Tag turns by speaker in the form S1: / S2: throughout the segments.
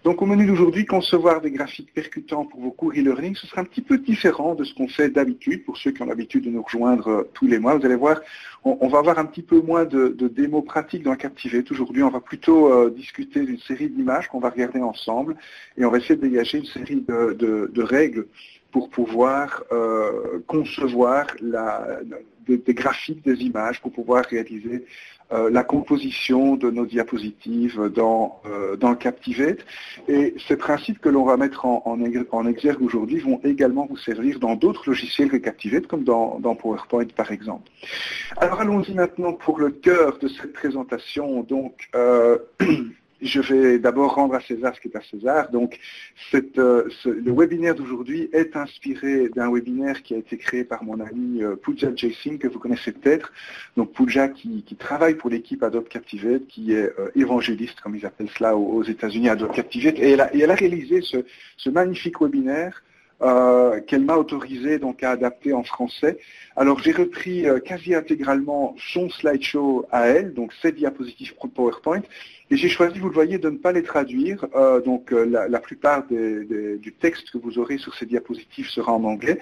S1: Donc au menu d'aujourd'hui, concevoir des graphiques percutants pour vos cours e-learning, ce sera un petit peu différent de ce qu'on fait d'habitude. Pour ceux qui ont l'habitude de nous rejoindre tous les mois, vous allez voir, on va avoir un petit peu moins de démos pratiques dans Captivate. Aujourd'hui, on va plutôt discuter d'une série d'images qu'on va regarder ensemble et on va essayer de dégager une série de règles pour pouvoir concevoir des graphiques, des images, pour pouvoir réaliser la composition de nos diapositives dans Captivate. Et ces principes que l'on va mettre en exergue aujourd'hui vont également vous servir dans d'autres logiciels que Captivate, comme dans PowerPoint par exemple. Alors allons-y maintenant pour le cœur de cette présentation. Donc, je vais d'abord rendre à César ce qui est à César. Donc, le webinaire d'aujourd'hui est inspiré d'un webinaire qui a été créé par mon ami Pooja Jaising, que vous connaissez peut-être. Donc, Pooja qui travaille pour l'équipe Adobe Captivate, qui est évangéliste, comme ils appellent cela aux États-Unis, Adobe Captivate. Et elle a réalisé ce magnifique webinaire qu'elle m'a autorisé donc à adapter en français. Alors j'ai repris quasi intégralement son slideshow à elle, donc ses diapositives PowerPoint, et j'ai choisi, vous le voyez, de ne pas les traduire. La plupart du texte que vous aurez sur ces diapositives sera en anglais.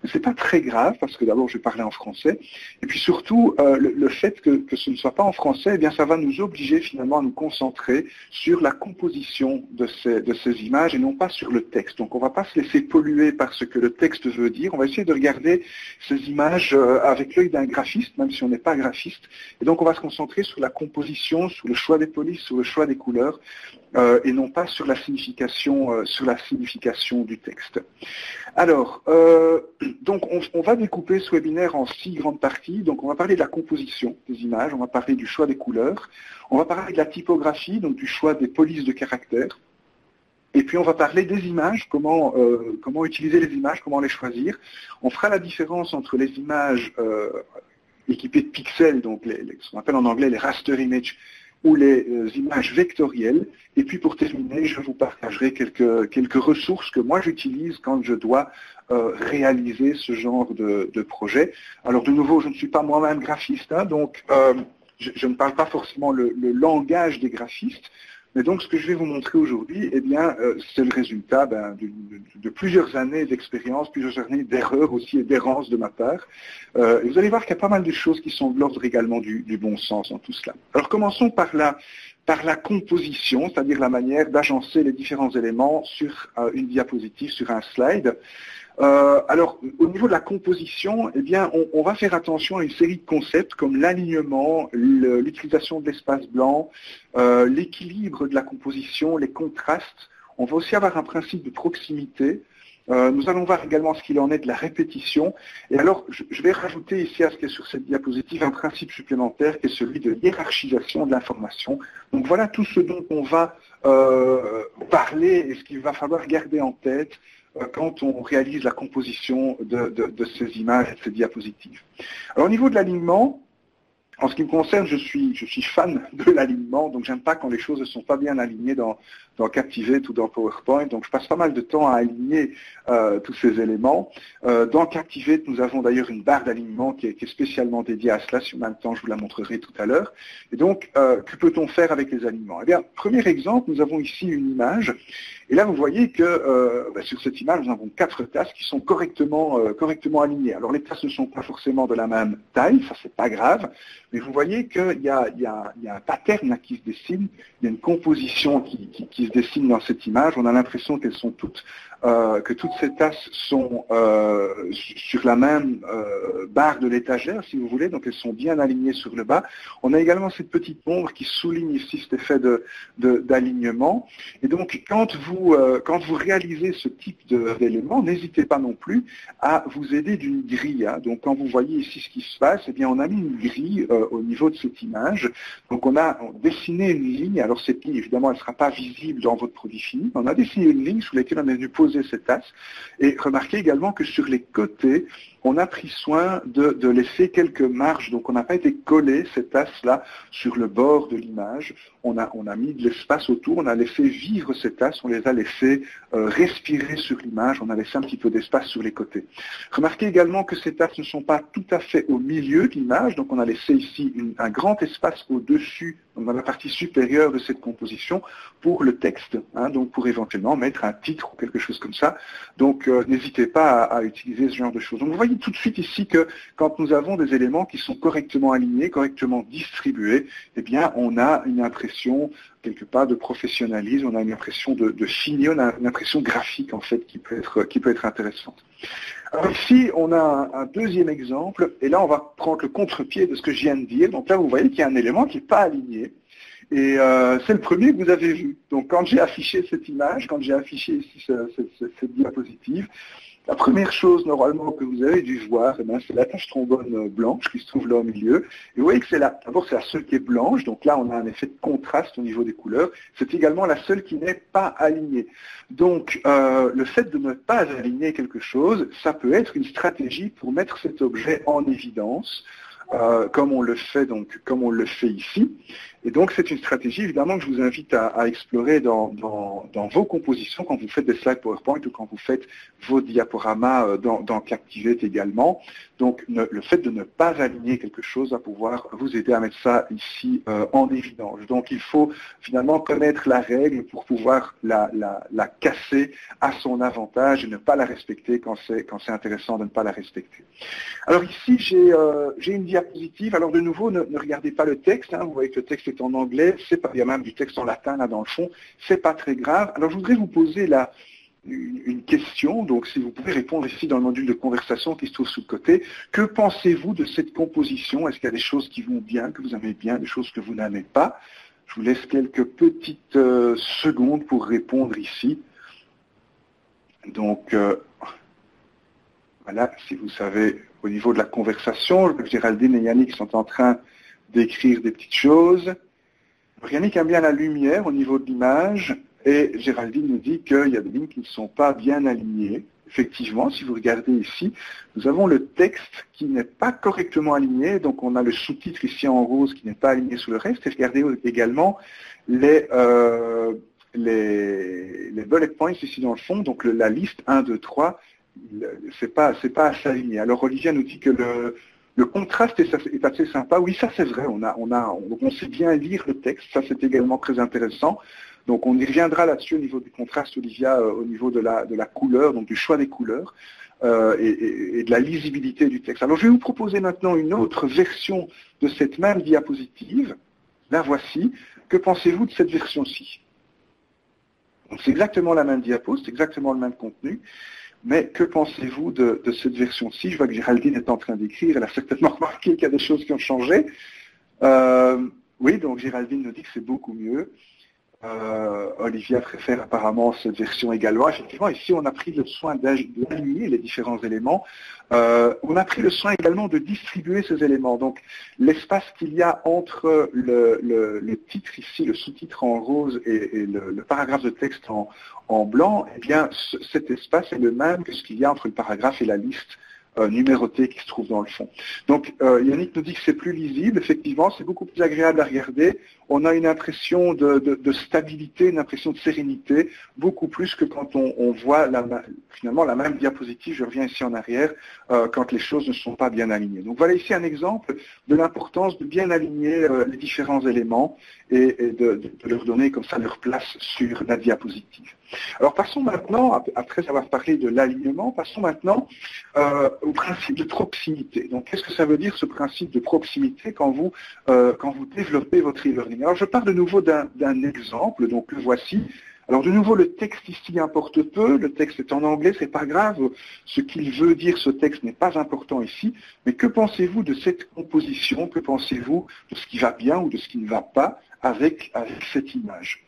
S1: Mais c'est pas très grave, parce que d'abord je vais parler en français. Et puis surtout, le fait que ce ne soit pas en français, eh bien ça va nous obliger finalement à nous concentrer sur la composition de ces images et non pas sur le texte. Donc on ne va pas se laisser polluer par ce que le texte veut dire. On va essayer de regarder ces images avec l'œil d'un graphiste, même si on n'est pas graphiste. Et donc on va se concentrer sur la composition, sur le choix des polices, sur le choix des couleurs, et non pas sur la signification du texte. Alors, donc on va découper ce webinaire en 6 grandes parties. Donc on va parler de la composition des images, on va parler du choix des couleurs, on va parler de la typographie, donc du choix des polices de caractères. Et puis on va parler des images, comment utiliser les images, comment les choisir. On fera la différence entre les images équipées de pixels, donc ce qu'on appelle en anglais les raster images, ou les images vectorielles. Et puis pour terminer, je vous partagerai quelques ressources que moi j'utilise quand je dois réaliser ce genre de projet. Alors de nouveau, je ne suis pas moi-même graphiste, hein, donc je ne parle pas forcément le langage des graphistes. Mais donc, ce que je vais vous montrer aujourd'hui, eh bien, c'est le résultat de plusieurs années d'expérience, plusieurs années d'erreurs aussi et d'errance de ma part. Et vous allez voir qu'il y a pas mal de choses qui sont de l'ordre également du bon sens dans tout cela. Alors, commençons par la composition, c'est-à-dire la manière d'agencer les différents éléments sur une diapositive, sur un slide. Alors, au niveau de la composition, eh bien, on va faire attention à une série de concepts comme l'alignement, l'utilisation de l'espace blanc, l'équilibre de la composition, les contrastes. On va aussi avoir un principe de proximité. Nous allons voir également ce qu'il en est de la répétition. Et alors, je vais rajouter ici à ce qui est sur cette diapositive un principe supplémentaire qui est celui de hiérarchisation de l'information. Donc voilà tout ce dont on va parler et ce qu'il va falloir garder en tête quand on réalise la composition de ces images et de ces diapositives. Alors au niveau de l'alignement, en ce qui me concerne, je suis fan de l'alignement, donc j'aime pas quand les choses ne sont pas bien alignées dans Captivate ou dans PowerPoint, donc je passe pas mal de temps à aligner tous ces éléments. Dans Captivate, nous avons d'ailleurs une barre d'alignement qui est spécialement dédiée à cela, si on a le temps, je vous la montrerai tout à l'heure. Et donc, que peut-on faire avec les alignements? Eh bien, premier exemple, nous avons ici une image, et là vous voyez que sur cette image, nous avons 4 tasses qui sont correctement alignées. Alors les tasses ne sont pas forcément de la même taille, ça c'est pas grave, mais vous voyez qu'il y a un pattern là, qui se dessine, il y a une composition qui se dessine dans cette image. On a l'impression qu'elles sont que toutes ces tasses sont sur la même barre de l'étagère, si vous voulez, donc elles sont bien alignées sur le bas. On a également cette petite ombre qui souligne ici cet effet d'alignement. Et donc, quand vous réalisez ce type d'élément, n'hésitez pas non plus à vous aider d'une grille. Hein. Donc, quand vous voyez ici ce qui se passe, eh bien, on a mis une grille au niveau de cette image. Donc, on a dessiné une ligne. Alors, cette ligne, évidemment, elle ne sera pas visible dans votre produit fini. On a dessiné une ligne sur laquelle on est venu poser cette tasse. Et remarquez également que sur les côtés, on a pris soin de laisser quelques marges. Donc on n'a pas été collé cet as-là sur le bord de l'image. On a mis de l'espace autour, on a laissé vivre cet as, on les a laissés respirer sur l'image, on a laissé un petit peu d'espace sur les côtés. Remarquez également que ces as ne sont pas tout à fait au milieu de l'image, donc on a laissé ici un grand espace au-dessus, dans la partie supérieure de cette composition, pour le texte, hein, donc pour éventuellement mettre un titre ou quelque chose comme ça. Donc n'hésitez pas à utiliser ce genre de choses. Donc vous voyez tout de suite ici que quand nous avons des éléments qui sont correctement alignés, correctement distribués, eh bien on a une impression quelque part de professionnalisme, on a une impression de signer, on a une impression graphique en fait qui peut être intéressante. Alors ici, on a un deuxième exemple, et là on va prendre le contre-pied de ce que je viens de dire. Donc là vous voyez qu'il y a un élément qui n'est pas aligné, et c'est le premier que vous avez vu. Donc quand j'ai affiché cette image, quand j'ai affiché ici cette diapositive, la première chose normalement que vous avez dû voir, eh c'est la tache trombone blanche qui se trouve là au milieu. Et vous voyez que d'abord c'est la seule qui est blanche, donc là on a un effet de contraste au niveau des couleurs. C'est également la seule qui n'est pas alignée. Donc le fait de ne pas aligner quelque chose, ça peut être une stratégie pour mettre cet objet en évidence, comme on le fait ici. Et donc c'est une stratégie évidemment que je vous invite à explorer dans vos compositions, quand vous faites des slides PowerPoint ou quand vous faites vos diaporamas dans Captivate également. Donc le fait de ne pas aligner quelque chose va pouvoir vous aider à mettre ça ici en évidence. Donc il faut finalement connaître la règle pour pouvoir la casser à son avantage et ne pas la respecter quand c'est intéressant de ne pas la respecter. Alors ici j'ai une diapositive. Alors de nouveau ne regardez pas le texte, hein. Vous voyez que le texte est en anglais, il y a même du texte en latin là dans le fond, c'est pas très grave. Alors je voudrais vous poser une question, donc si vous pouvez répondre ici dans le module de conversation qui se trouve sous le côté. Que pensez-vous de cette composition? Est-ce qu'il y a des choses qui vont bien, que vous aimez bien, des choses que vous n'aimez pas? Je vous laisse quelques petites secondes pour répondre ici. Donc voilà, si vous savez, au niveau de la conversation, Géraldine et Yannick sont en train d'écrire des petites choses. Yannick aime bien la lumière au niveau de l'image, et Géraldine nous dit qu'il y a des lignes qui ne sont pas bien alignées. Effectivement, si vous regardez ici, nous avons le texte qui n'est pas correctement aligné, donc on a le sous-titre ici en rose qui n'est pas aligné sous le reste, et regardez également les bullet points ici dans le fond, donc la liste 1, 2, 3, c'est pas assez aligné. Alors Olivia nous dit que le contraste est assez sympa. Oui, ça c'est vrai, on sait bien lire le texte, ça c'est également très intéressant. Donc on y reviendra là-dessus au niveau du contraste, Olivia, au niveau de la couleur, donc du choix des couleurs et de la lisibilité du texte. Alors je vais vous proposer maintenant une autre version de cette même diapositive. La voici. Que pensez-vous de cette version-ci? C'est exactement la même diapo, c'est exactement le même contenu. Mais que pensez-vous de cette version-ci? Je vois que Géraldine est en train d'écrire, elle a certainement remarqué qu'il y a des choses qui ont changé. Oui, donc Géraldine nous dit que c'est beaucoup mieux. Olivia préfère apparemment cette version également. Effectivement, ici on a pris le soin d'aligner les différents éléments. On a pris le soin également de distribuer ces éléments. Donc l'espace qu'il y a entre le titre ici, le sous-titre en rose et le paragraphe de texte en blanc, eh bien cet espace est le même que ce qu'il y a entre le paragraphe et la liste numérotée qui se trouve dans le fond. Donc Yannick nous dit que c'est plus lisible, effectivement, c'est beaucoup plus agréable à regarder. On a une impression de stabilité, une impression de sérénité, beaucoup plus que quand on voit finalement la même diapositive, je reviens ici en arrière, quand les choses ne sont pas bien alignées. Donc voilà ici un exemple de l'importance de bien aligner les différents éléments et de leur donner comme ça leur place sur la diapositive. Alors passons maintenant, après avoir parlé de l'alignement, passons maintenant au principe de proximité. Donc qu'est-ce que ça veut dire ce principe de proximité quand vous développez votre e-learning? Alors je pars de nouveau d'un exemple, donc le voici. Alors de nouveau le texte ici importe peu, le texte est en anglais, c'est pas grave, ce qu'il veut dire ce texte n'est pas important ici, mais que pensez-vous de cette composition? Que pensez-vous de ce qui va bien ou de ce qui ne va pas avec cette image?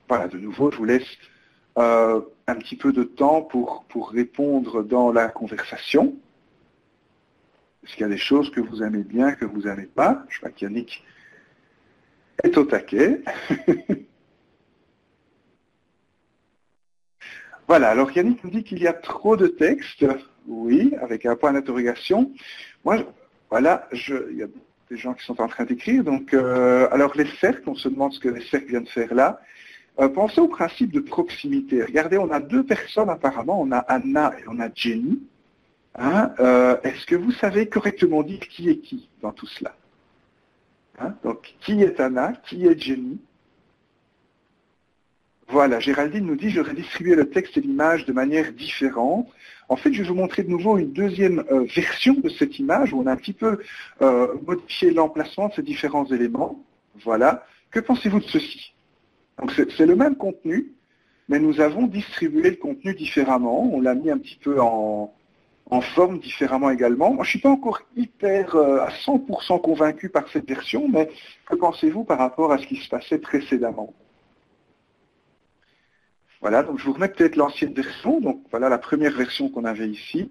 S1: Voilà, de nouveau je vous laisse un petit peu de temps pour répondre dans la conversation. Est-ce qu'il y a des choses que vous aimez bien, que vous n'aimez pas? Je vois qu'Yannick est au taquet. Voilà, alors Yannick nous dit qu'il y a trop de texte. Oui, avec un point d'interrogation. Moi, voilà, il y a des gens qui sont en train d'écrire. Donc, alors les cercles, on se demande ce que les cercles viennent faire là. Pensez au principe de proximité. Regardez, on a deux personnes apparemment, on a Anna et on a Jenny. Hein, est-ce que vous savez correctement dire qui est qui dans tout cela? Hein, donc, qui est Anna? Qui est Jenny? Voilà, Géraldine nous dit, j'aurais distribué le texte et l'image de manière différente. En fait, je vais vous montrer de nouveau une deuxième version de cette image où on a un petit peu modifié l'emplacement de ces différents éléments. Voilà. Que pensez-vous de ceci? Donc, c'est le même contenu, mais nous avons distribué le contenu différemment. On l'a mis un petit peu en forme différemment également. Moi, je ne suis pas encore hyper à 100% convaincu par cette version, mais que pensez-vous par rapport à ce qui se passait précédemment? Voilà, donc je vous remets peut-être l'ancienne version. Donc voilà la première version qu'on avait ici.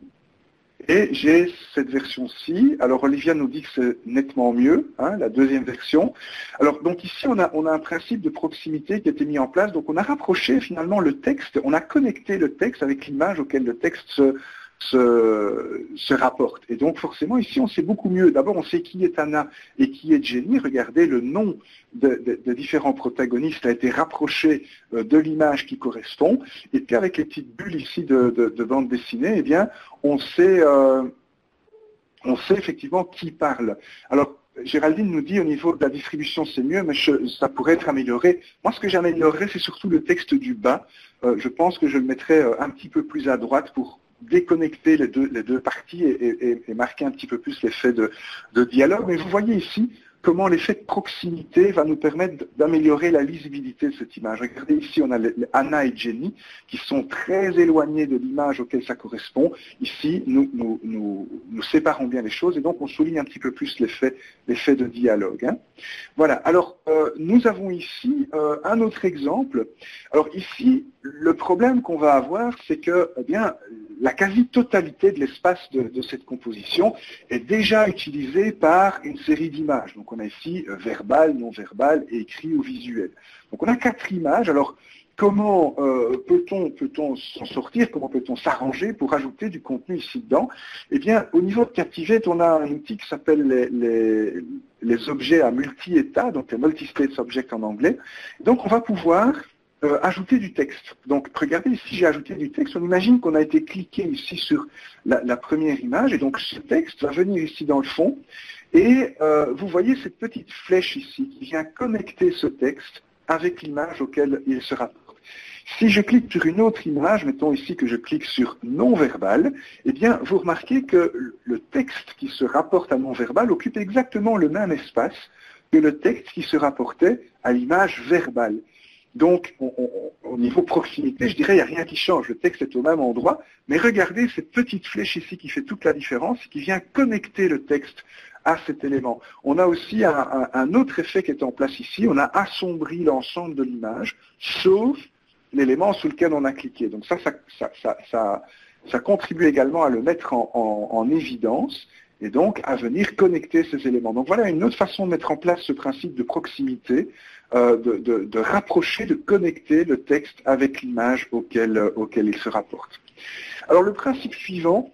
S1: Et j'ai cette version-ci. Alors Olivia nous dit que c'est nettement mieux, hein, la deuxième version. Alors donc ici on a un principe de proximité qui a été mis en place. Donc on a rapproché finalement le texte, on a connecté le texte avec l'image auquel le texte se rapporte. Et donc forcément ici on sait beaucoup mieux. D'abord on sait qui est Anna et qui est Jenny. Regardez, le nom de différents protagonistes a été rapproché de l'image qui correspond. Et puis avec les petites bulles ici de bande dessinée, eh bien on sait effectivement qui parle. Alors Géraldine nous dit au niveau de la distribution c'est mieux, mais ça pourrait être amélioré. Moi ce que j'améliorerais c'est surtout le texte du bas. Je pense que je le mettrais un petit peu plus à droite pour déconnecter les deux parties et marquer un petit peu plus l'effet de dialogue. Mais vous voyez ici comment l'effet de proximité va nous permettre d'améliorer la lisibilité de cette image. Regardez ici, on a Anna et Jenny qui sont très éloignés de l'image auquel ça correspond. Ici, nous séparons bien les choses et donc on souligne un petit peu plus l'effet de dialogue. Hein. Voilà, alors nous avons ici un autre exemple. Alors ici, le problème qu'on va avoir, c'est que eh bien, la quasi-totalité de l'espace de cette composition est déjà utilisée par une série d'images. Donc on a ici verbal, non-verbal et écrit ou visuel. Donc on a 4 images. Alors comment peut-on s'en sortir? Comment peut-on s'arranger pour ajouter du contenu ici dedans? Eh bien, au niveau de Captivate, on a un outil qui s'appelle les objets à multi-état, donc les multi-state objects en anglais. Donc on va pouvoir ajouter du texte. Donc regardez ici, j'ai ajouté du texte. On imagine qu'on a été cliqué ici sur la première image et donc ce texte va venir ici dans le fond et vous voyez cette petite flèche ici qui vient connecter ce texte avec l'image auquel il se rapporte. Si je clique sur une autre image, mettons ici que je clique sur non-verbal, eh bien vous remarquez que le texte qui se rapporte à non-verbal occupe exactement le même espace que le texte qui se rapportait à l'image verbale. Donc, au niveau proximité, je dirais, il n'y a rien qui change. Le texte est au même endroit, mais regardez cette petite flèche ici qui fait toute la différence, qui vient connecter le texte à cet élément. On a aussi un autre effet qui est en place ici. On a assombri l'ensemble de l'image, sauf l'élément sur lequel on a cliqué. Donc ça contribue également à le mettre en évidence et donc à venir connecter ces éléments. Donc voilà une autre façon de mettre en place ce principe de proximité, de rapprocher, de connecter le texte avec l'image auquel il se rapporte. Alors le principe suivant,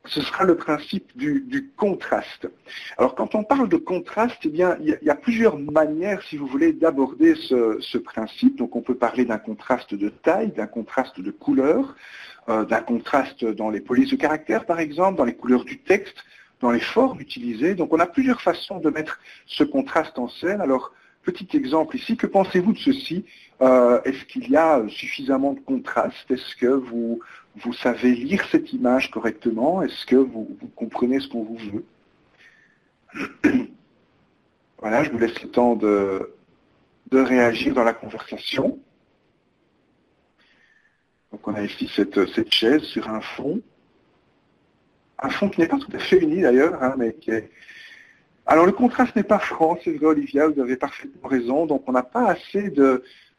S1: ce sera le principe du contraste. Alors quand on parle de contraste, eh bien, il y a plusieurs manières, si vous voulez, d'aborder ce principe. Donc on peut parler d'un contraste de taille, d'un contraste de couleur, d'un contraste dans les polices de caractère par exemple, dans les couleurs du texte, dans les formes utilisées. Donc on a plusieurs façons de mettre ce contraste en scène. Alors, petit exemple ici, que pensez-vous de ceci? Est-ce qu'il y a suffisamment de contraste? Est-ce que vous savez lire cette image correctement? Est-ce que vous comprenez ce qu'on vous veut? Voilà, je vous laisse le temps de réagir dans la conversation. Donc on a ici cette chaise sur un fond qui n'est pas tout à fait uni d'ailleurs, hein, mais qui est... Alors le contraste n'est pas franc, c'est vrai Olivia, vous avez parfaitement raison, donc on n'a pas assez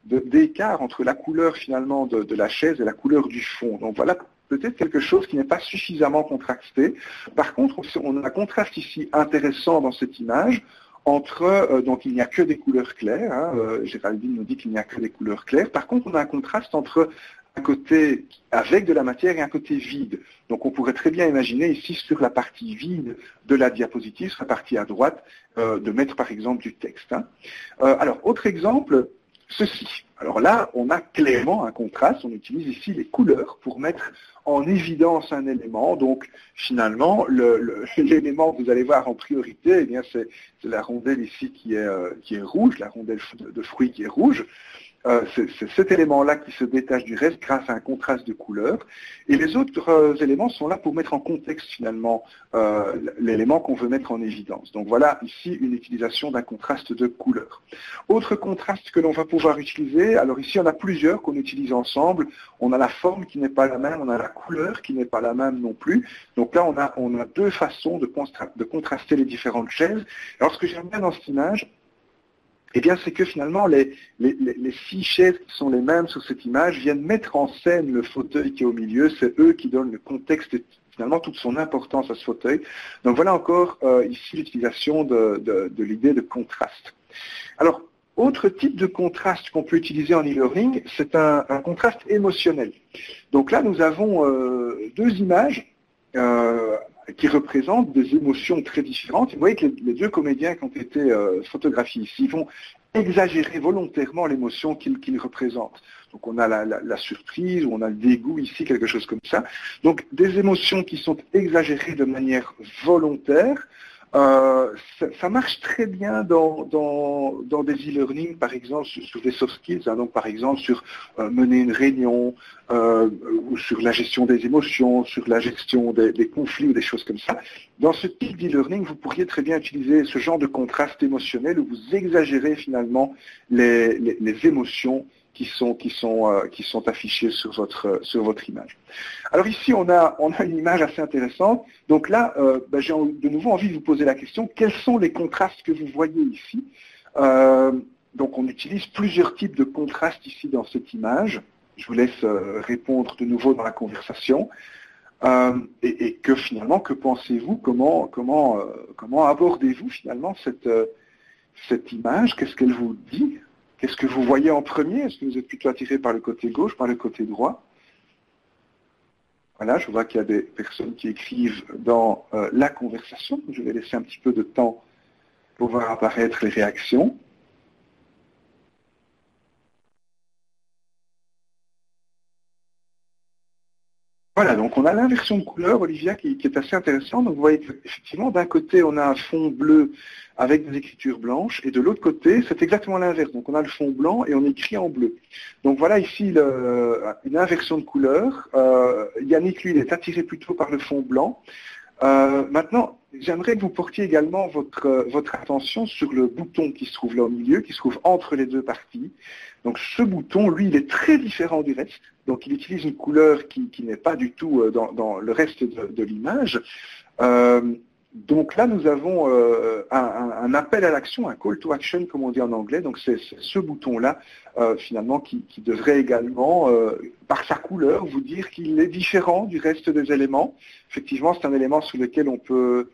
S1: d'écart entre la couleur finalement de la chaise et la couleur du fond. Donc voilà peut-être quelque chose qui n'est pas suffisamment contrasté. Par contre, on a un contraste ici intéressant dans cette image entre, donc il n'y a que des couleurs claires, hein, Géraldine nous dit qu'il n'y a que des couleurs claires. Par contre, on a un contraste entre un côté avec de la matière et un côté vide. Donc on pourrait très bien imaginer ici sur la partie vide de la diapositive, sur la partie à droite, de mettre par exemple du texte. Hein. Alors, autre exemple, ceci. Alors là, on a clairement un contraste. On utilise ici les couleurs pour mettre en évidence un élément. Donc, finalement, l'élément que vous allez voir en priorité, eh bien, c'est la rondelle ici qui est rouge, la rondelle de fruit qui est rouge. C'est cet élément-là qui se détache du reste grâce à un contraste de couleurs. Et les autres éléments sont là pour mettre en contexte finalement l'élément qu'on veut mettre en évidence. Donc voilà ici une utilisation d'un contraste de couleurs. Autre contraste que l'on va pouvoir utiliser, alors ici on a plusieurs qu'on utilise ensemble. On a la forme qui n'est pas la même, on a la couleur qui n'est pas la même non plus. Donc là on a deux façons de contraster les différentes chaises. Alors ce que j'aime bien dans cette image, eh bien, c'est que finalement, les 6 chaises qui sont les mêmes sur cette image viennent mettre en scène le fauteuil qui est au milieu. C'est eux qui donnent le contexte et finalement toute son importance à ce fauteuil. Donc voilà encore ici l'utilisation de l'idée de contraste. Alors, autre type de contraste qu'on peut utiliser en e-learning, c'est un contraste émotionnel. Donc là, nous avons 2 images qui représentent des émotions très différentes. Et vous voyez que les 2 comédiens qui ont été photographiés ici vont exagérer volontairement l'émotion qu'ils représentent. Donc on a la surprise, ou on a le dégoût ici, quelque chose comme ça. Donc des émotions qui sont exagérées de manière volontaire. Ça marche très bien dans des e-learning, par exemple, sur des soft skills, hein, donc par exemple sur mener une réunion, ou sur la gestion des émotions, sur la gestion des conflits ou des choses comme ça. Dans ce type d'e-learning, vous pourriez très bien utiliser ce genre de contraste émotionnel où vous exagérez finalement les émotions qui sont affichées sur votre image. Alors ici, on a une image assez intéressante. Donc là, j'ai de nouveau envie de vous poser la question, quels sont les contrastes que vous voyez ici? Donc on utilise plusieurs types de contrastes ici dans cette image. Je vous laisse répondre de nouveau dans la conversation. Et que finalement, que pensez-vous? Comment abordez-vous finalement cette image? Qu'est-ce qu'elle vous dit? Qu'est-ce que vous voyez en premier? Est-ce que vous êtes plutôt attiré par le côté gauche, par le côté droit? Voilà, je vois qu'il y a des personnes qui écrivent dans la conversation. Je vais laisser un petit peu de temps pour voir apparaître les réactions. Voilà, donc on a l'inversion de couleur, Olivia, qui est assez intéressante. Donc vous voyez qu'effectivement, d'un côté, on a un fond bleu avec des écritures blanches, et de l'autre côté, c'est exactement l'inverse. Donc on a le fond blanc et on écrit en bleu. Donc voilà ici une inversion de couleur. Yannick, lui, il est attiré plutôt par le fond blanc. Maintenant, j'aimerais que vous portiez également votre attention sur le bouton qui se trouve là au milieu, qui se trouve entre les 2 parties. Donc ce bouton, lui, il est très différent du reste. Donc il utilise une couleur qui n'est pas du tout dans le reste de l'image. Donc là, nous avons un appel à l'action, un call to action, comme on dit en anglais. Donc c'est ce bouton-là, finalement, qui devrait également, par sa couleur, vous dire qu'il est différent du reste des éléments. Effectivement, c'est un élément sur lequel on peut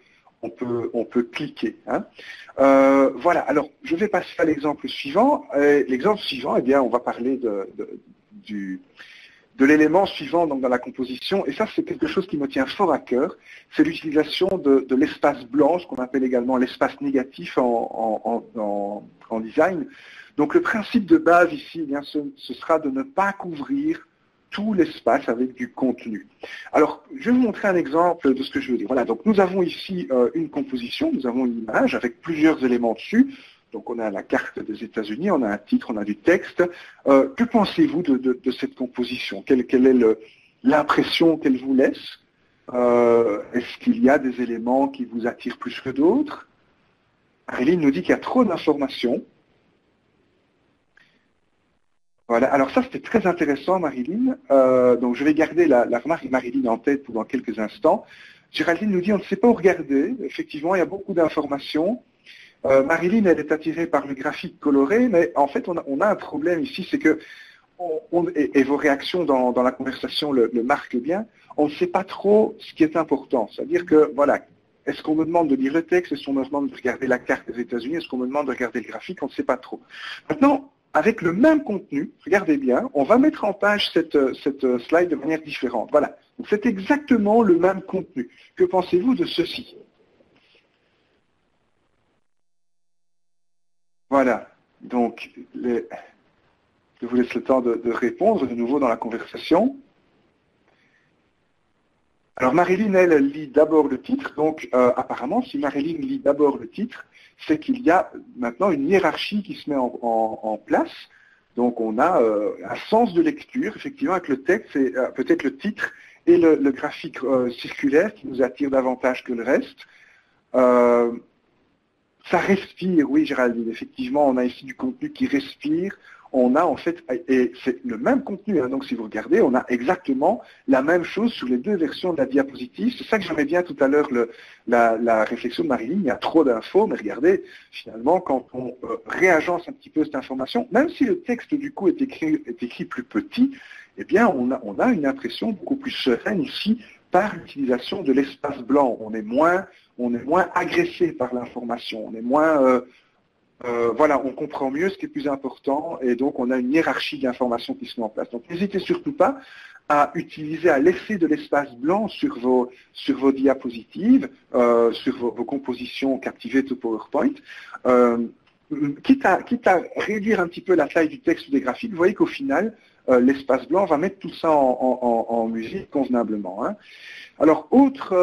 S1: cliquer. Hein. Voilà, alors je vais passer à l'exemple suivant. L'exemple suivant, eh bien, on va parler de l'élément suivant donc, dans la composition, et ça c'est quelque chose qui me tient fort à cœur, c'est l'utilisation de l'espace blanc, ce qu'on appelle également l'espace négatif en design. Donc le principe de base ici, eh bien, ce sera de ne pas couvrir tout l'espace avec du contenu. Alors, je vais vous montrer un exemple de ce que je veux dire. Voilà, donc nous avons ici une composition, nous avons une image avec plusieurs éléments dessus. Donc on a la carte des États-Unis, on a un titre, on a du texte. Que pensez-vous de cette composition? Quelle est l'impression qu'elle vous laisse? Est-ce qu'il y a des éléments qui vous attirent plus que d'autres? Marilyn nous dit qu'il y a trop d'informations. Voilà, alors ça c'était très intéressant Marilyn, donc je vais garder la remarque de Marilyn en tête pendant quelques instants. Géraldine nous dit on ne sait pas où regarder, effectivement il y a beaucoup d'informations. Marilyn elle est attirée par le graphique coloré, mais en fait on a un problème ici, c'est que, et vos réactions dans la conversation le marquent bien, on ne sait pas trop ce qui est important, c'est-à-dire que voilà, est-ce qu'on me demande de lire le texte, est-ce qu'on me demande de regarder la carte des États-Unis, est-ce qu'on me demande de regarder le graphique, on ne sait pas trop. Maintenant, avec le même contenu, regardez bien, on va mettre en page cette slide de manière différente. Voilà, donc c'est exactement le même contenu. Que pensez-vous de ceci? Voilà, donc je vous laisse le temps de répondre de nouveau dans la conversation. Alors Marilyn, elle lit d'abord le titre, donc apparemment, si Marilyn lit d'abord le titre, c'est qu'il y a maintenant une hiérarchie qui se met en place. Donc on a un sens de lecture, effectivement, avec le texte, c'est peut-être le titre et le graphique circulaire qui nous attire davantage que le reste. Ça respire, oui Géraldine, effectivement, on a ici du contenu qui respire. On a en fait, et c'est le même contenu, hein, donc si vous regardez, on a exactement la même chose sur les deux versions de la diapositive. C'est ça que j'aimais bien tout à l'heure, la réflexion de Marilyn, il y a trop d'infos, mais regardez, finalement, quand on réagence un petit peu cette information, même si le texte du coup est écrit plus petit, eh bien on a une impression beaucoup plus sereine ici par l'utilisation de l'espace blanc. On est moins agressé par l'information, on est moins... voilà, on comprend mieux ce qui est plus important et donc on a une hiérarchie d'informations qui se met en place. Donc n'hésitez surtout pas à laisser de l'espace blanc sur vos diapositives, sur vos compositions Captivate ou PowerPoint. Quitte à réduire un petit peu la taille du texte ou des graphiques, vous voyez qu'au final, l'espace blanc va mettre tout ça en musique convenablement. Hein. Alors, autre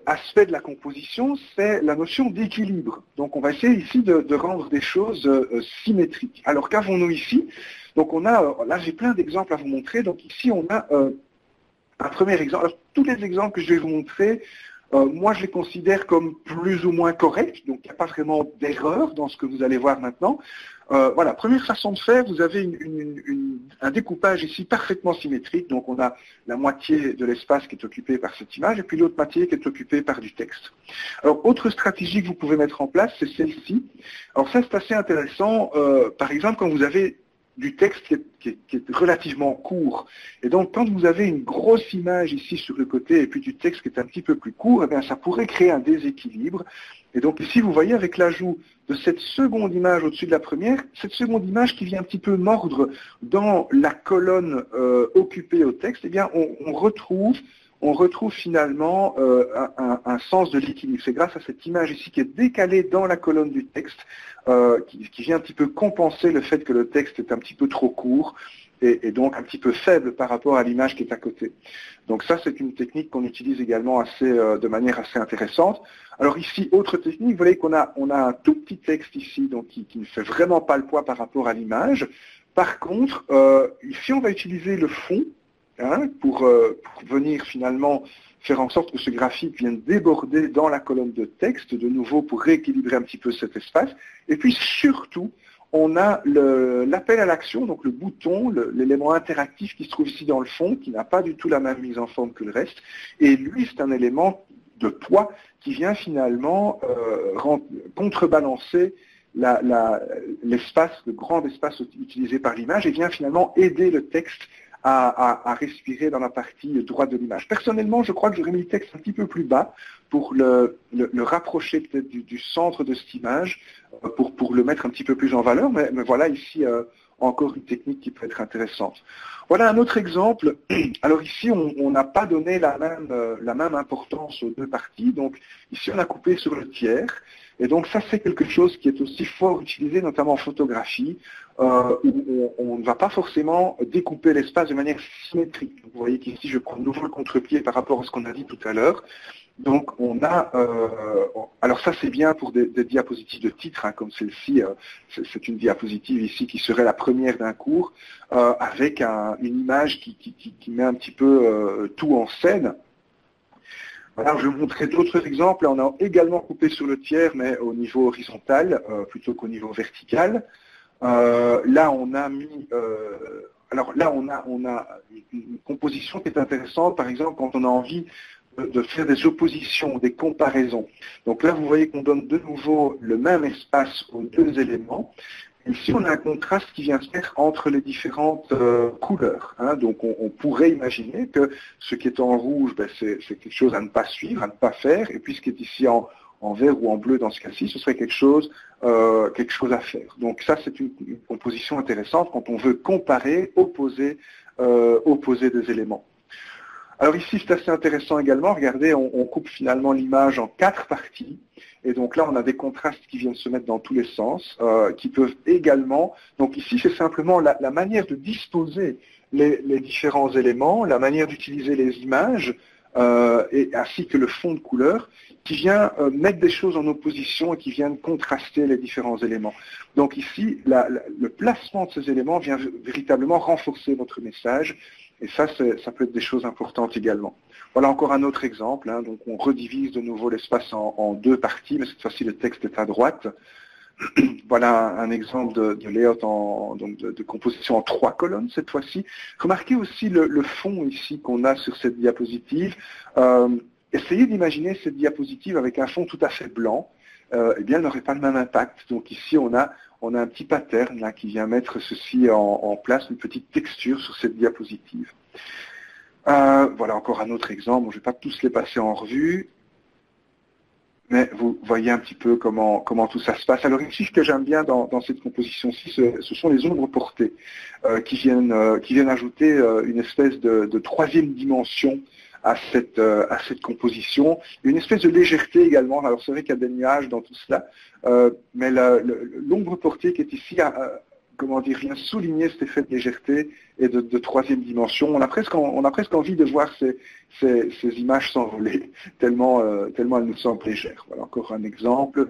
S1: aspect de la composition, c'est la notion d'équilibre. Donc on va essayer ici de rendre des choses symétriques. Alors qu'avons-nous ici? Donc on a, là j'ai plein d'exemples à vous montrer, donc ici on a un premier exemple. Alors, tous les exemples que je vais vous montrer, moi je les considère comme plus ou moins corrects, donc il n'y a pas vraiment d'erreur dans ce que vous allez voir maintenant. Voilà, première façon de faire, vous avez un découpage ici parfaitement symétrique, donc on a la moitié de l'espace qui est occupé par cette image, et puis l'autre moitié qui est occupée par du texte. Alors, autre stratégie que vous pouvez mettre en place, c'est celle-ci. Alors ça, c'est assez intéressant. Par exemple, quand vous avez du texte qui est relativement court. Et donc, quand vous avez une grosse image ici sur le côté et puis du texte qui est un petit peu plus court, eh bien, ça pourrait créer un déséquilibre. Et donc ici, vous voyez, avec l'ajout de cette seconde image au-dessus de la première, cette seconde image qui vient un petit peu mordre dans la colonne occupée au texte, eh bien, on retrouve finalement un sens de l'équilibre. C'est grâce à cette image ici qui est décalée dans la colonne du texte, qui vient un petit peu compenser le fait que le texte est un petit peu trop court et donc un petit peu faible par rapport à l'image qui est à côté. Donc ça, c'est une technique qu'on utilise également de manière assez intéressante. Alors ici, autre technique, vous voyez qu'on a un tout petit texte ici, donc qui ne fait vraiment pas le poids par rapport à l'image. Par contre, ici, on va utiliser le fond, hein, pour venir finalement faire en sorte que ce graphique vienne déborder dans la colonne de texte, de nouveau pour rééquilibrer un petit peu cet espace. Et puis surtout, on a l'appel à l'action, donc le bouton, l'élément interactif qui se trouve ici dans le fond, qui n'a pas du tout la même mise en forme que le reste. Et lui, c'est un élément de poids qui vient finalement contrebalancer l'espace, le grand espace utilisé par l'image et vient finalement aider le texte à respirer dans la partie droite de l'image. Personnellement, je crois que j'aurais mis le texte un petit peu plus bas pour le rapprocher peut-être du centre de cette image, pour le mettre un petit peu plus en valeur, mais voilà ici encore une technique qui peut être intéressante. Voilà un autre exemple. Alors ici, on n'a pas donné la même importance aux deux parties, donc ici on a coupé sur le tiers. Et donc ça, c'est quelque chose qui est aussi fort utilisé, notamment en photographie, où on ne va pas forcément découper l'espace de manière symétrique. Vous voyez qu'ici, je prends de nouveau le contre-pied par rapport à ce qu'on a dit tout à l'heure. Donc on a, alors ça c'est bien pour des diapositives de titre, hein, comme celle-ci, c'est une diapositive ici qui serait la première d'un cours, avec une image qui met un petit peu tout en scène. Alors, je vais vous montrer d'autres exemples. Là, on a également coupé sur le tiers, mais au niveau horizontal, plutôt qu'au niveau vertical. Là, on a mis... alors là, on a une composition qui est intéressante, par exemple, quand on a envie de faire des oppositions, des comparaisons. Donc là, vous voyez qu'on donne de nouveau le même espace aux deux éléments. Ici, on a un contraste qui vient se mettre entre les différentes couleurs. Hein. Donc, on pourrait imaginer que ce qui est en rouge, ben, c'est quelque chose à ne pas suivre, à ne pas faire. Et puis, ce qui est ici en en vert ou en bleu dans ce cas-ci, ce serait quelque chose à faire. Donc ça, c'est une composition intéressante quand on veut comparer, opposer des éléments. Alors ici, c'est assez intéressant également. Regardez, on coupe finalement l'image en 4 parties. Et donc là, on a des contrastes qui viennent se mettre dans tous les sens, qui peuvent également... Donc ici, c'est simplement la manière de disposer les différents éléments, la manière d'utiliser les images, ainsi que le fond de couleur, qui vient mettre des choses en opposition et qui vient contraster les différents éléments. Donc ici, le placement de ces éléments vient véritablement renforcer votre message. Et ça peut être des choses importantes également. Voilà encore un autre exemple. Hein. Donc on redivise de nouveau l'espace en 2 parties, mais cette fois-ci le texte est à droite. Voilà un exemple de layout, de composition en 3 colonnes cette fois-ci. Remarquez aussi le fond ici qu'on a sur cette diapositive. Essayez d'imaginer cette diapositive avec un fond tout à fait blanc. Eh bien, elle n'aurait pas le même impact. Donc ici, on a un petit pattern là, qui vient mettre ceci en place, une petite texture sur cette diapositive. Voilà encore un autre exemple. Bon, je ne vais pas tous les passer en revue, mais vous voyez un petit peu comment tout ça se passe. Alors ici, ce que j'aime bien dans cette composition-ci, ce sont les ombres portées qui viennent ajouter une espèce de 3e dimension à cette composition. Une espèce de légèreté également. Alors c'est vrai qu'il y a des nuages dans tout cela, mais l'ombre portée qui est ici vient souligner cet effet de légèreté et de 3e dimension. On a presque envie de voir ces images s'envoler, tellement elles nous semblent légères. Voilà encore un exemple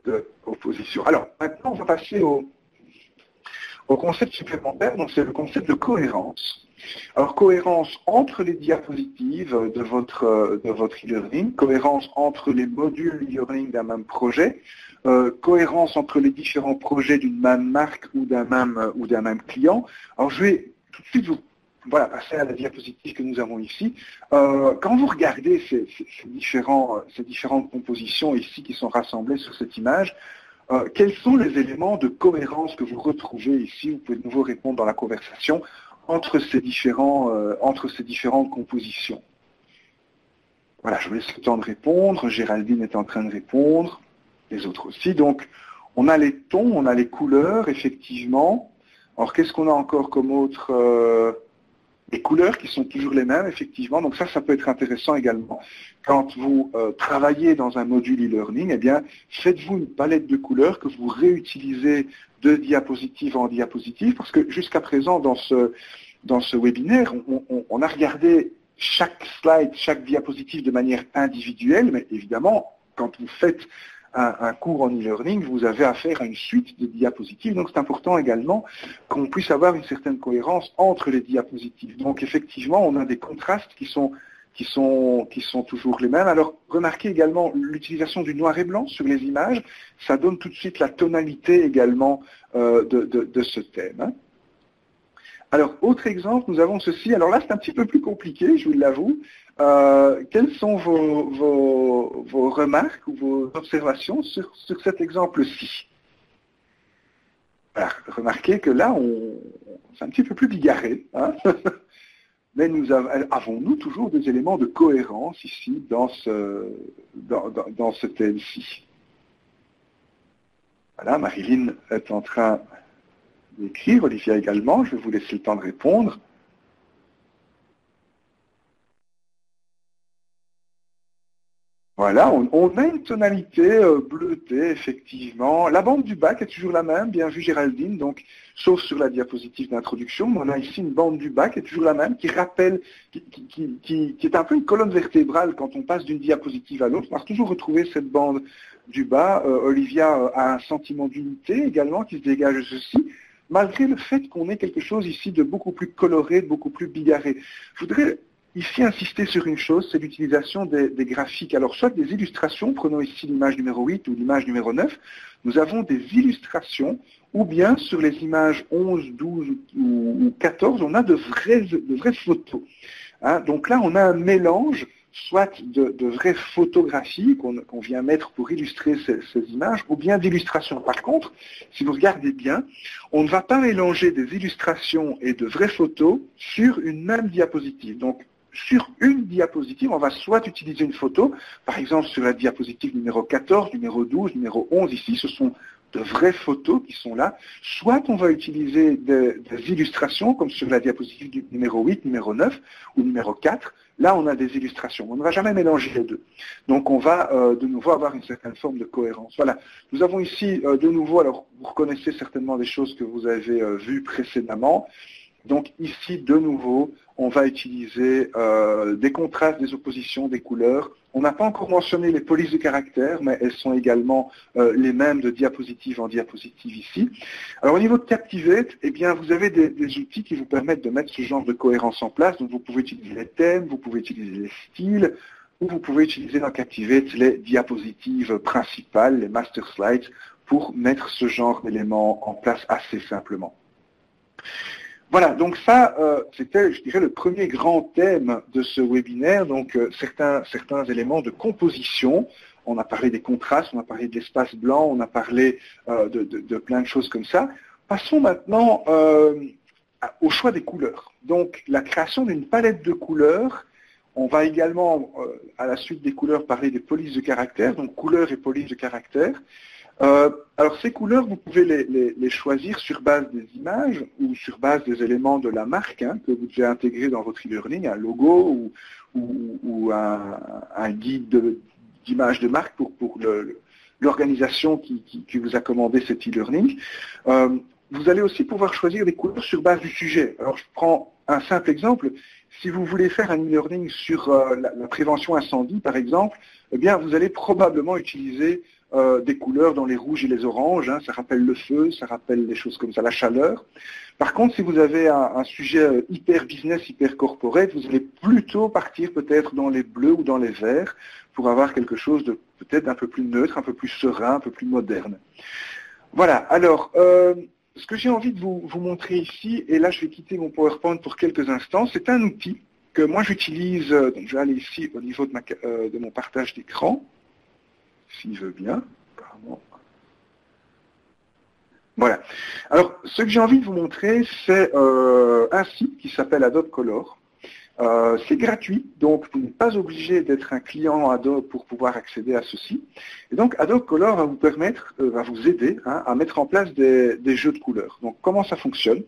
S1: d'opposition. Alors maintenant on va passer au concept supplémentaire, donc c'est le concept de cohérence. Alors cohérence entre les diapositives de votre e-learning, cohérence entre les modules e-learning d'un même projet, cohérence entre les différents projets d'une même marque ou d'un même client. Alors je vais tout de suite passer à la diapositive que nous avons ici. Quand vous regardez ces différentes compositions ici qui sont rassemblées sur cette image, quels sont les éléments de cohérence que vous retrouvez ici? Vous pouvez de nouveau répondre dans la conversation entre ces différentes compositions. Voilà, je vous laisse le temps de répondre. Géraldine est en train de répondre, les autres aussi. Donc, on a les tons, on a les couleurs, effectivement. Alors, qu'est-ce qu'on a encore comme autre les couleurs qui sont toujours les mêmes, effectivement. Donc ça peut être intéressant également. Quand vous travaillez dans un module e-learning, eh bien, faites-vous une palette de couleurs que vous réutilisez de diapositive en diapositive, parce que jusqu'à présent, dans ce webinaire, on a regardé chaque slide, chaque diapositive de manière individuelle, mais évidemment, quand vous faites un cours en e-learning, vous avez affaire à une suite de diapositives, donc c'est important également qu'on puisse avoir une certaine cohérence entre les diapositives. Donc effectivement, on a des contrastes qui sont toujours les mêmes. Alors remarquez également l'utilisation du noir et blanc sur les images, ça donne tout de suite la tonalité également de ce thème. Hein. Alors, autre exemple, nous avons ceci. Alors là, c'est un petit peu plus compliqué, je vous l'avoue. Quelles sont vos remarques ou vos observations sur cet exemple-ci? Remarquez que là, c'est un petit peu plus bigarré. Hein. Mais avons-nous toujours des éléments de cohérence ici dans ce thème-ci? Voilà, Marilyn est en train d'écrire, Olivia également, je vais vous laisser le temps de répondre. Voilà, on a une tonalité bleutée, effectivement. La bande du bas est toujours la même, bien vu Géraldine, donc, sauf sur la diapositive d'introduction, mais on a ici une bande du bas qui est toujours la même, qui rappelle, qui est un peu une colonne vertébrale quand on passe d'une diapositive à l'autre. On va toujours retrouver cette bande du bas. Olivia a un sentiment d'unité également qui se dégage de ceci, malgré le fait qu'on ait quelque chose ici de beaucoup plus coloré, de beaucoup plus bigarré. Je voudrais ici insister sur une chose, c'est l'utilisation des graphiques. Alors soit des illustrations, prenons ici l'image numéro 8 ou l'image numéro 9, nous avons des illustrations, ou bien sur les images 11, 12 ou 14, on a de vraies photos. Hein, donc là, on a un mélange, soit de vraies photographies qu'on vient mettre pour illustrer ces images, ou bien d'illustrations. Par contre, si vous regardez bien, on ne va pas mélanger des illustrations et de vraies photos sur une même diapositive. Donc, sur une diapositive, on va soit utiliser une photo, par exemple sur la diapositive numéro 14, numéro 12, numéro 11, ici, ce sont de vraies photos qui sont là, soit on va utiliser des illustrations, comme sur la diapositive numéro 8, numéro 9 ou numéro 4. Là, on a des illustrations. On ne va jamais mélanger les deux. Donc, on va de nouveau avoir une certaine forme de cohérence. Voilà. Nous avons ici de nouveau, alors vous reconnaissez certainement des choses que vous avez vues précédemment. Donc ici, de nouveau, on va utiliser des contrastes, des oppositions, des couleurs. On n'a pas encore mentionné les polices de caractères, mais elles sont également les mêmes de diapositive en diapositive ici. Alors au niveau de Captivate, eh bien, vous avez des outils qui vous permettent de mettre ce genre de cohérence en place. Donc vous pouvez utiliser les thèmes, vous pouvez utiliser les styles, ou vous pouvez utiliser dans Captivate les diapositives principales, les master slides, pour mettre ce genre d'éléments en place assez simplement. Voilà, donc ça, c'était, je dirais, le premier grand thème de ce webinaire, donc certains éléments de composition. On a parlé des contrastes, on a parlé de l'espace blanc, on a parlé de plein de choses comme ça. Passons maintenant au choix des couleurs. Donc, la création d'une palette de couleurs. On va également, à la suite des couleurs, parler des polices de caractère, donc couleurs et polices de caractère. Alors ces couleurs, vous pouvez les choisir sur base des images ou sur base des éléments de la marque que vous devez intégrer dans votre e-learning, un logo ou un guide d'image de marque pour l'organisation qui vous a commandé cet e-learning. Vous allez aussi pouvoir choisir des couleurs sur base du sujet. Alors je prends un simple exemple. Si vous voulez faire un e-learning sur la prévention incendie, par exemple, eh bien vous allez probablement utiliser des couleurs dans les rouges et les oranges, ça rappelle le feu, ça rappelle des choses comme ça, la chaleur. Par contre, si vous avez un sujet hyper business, hyper corporate, vous allez plutôt partir peut-être dans les bleus ou dans les verts pour avoir quelque chose de peut-être un peu plus neutre, un peu plus serein, un peu plus moderne. Voilà, alors, ce que j'ai envie de vous montrer ici, et là je vais quitter mon PowerPoint pour quelques instants, c'est un outil que moi j'utilise, donc je vais aller ici au niveau de mon partage d'écran. S'il veut bien, apparemment. Voilà. Alors, ce que j'ai envie de vous montrer, c'est un site qui s'appelle Adobe Color. C'est gratuit, donc vous n'êtes pas obligé d'être un client Adobe pour pouvoir accéder à ceci. Et donc, Adobe Color va vous permettre, va vous aider à mettre en place des jeux de couleurs. Donc, comment ça fonctionne?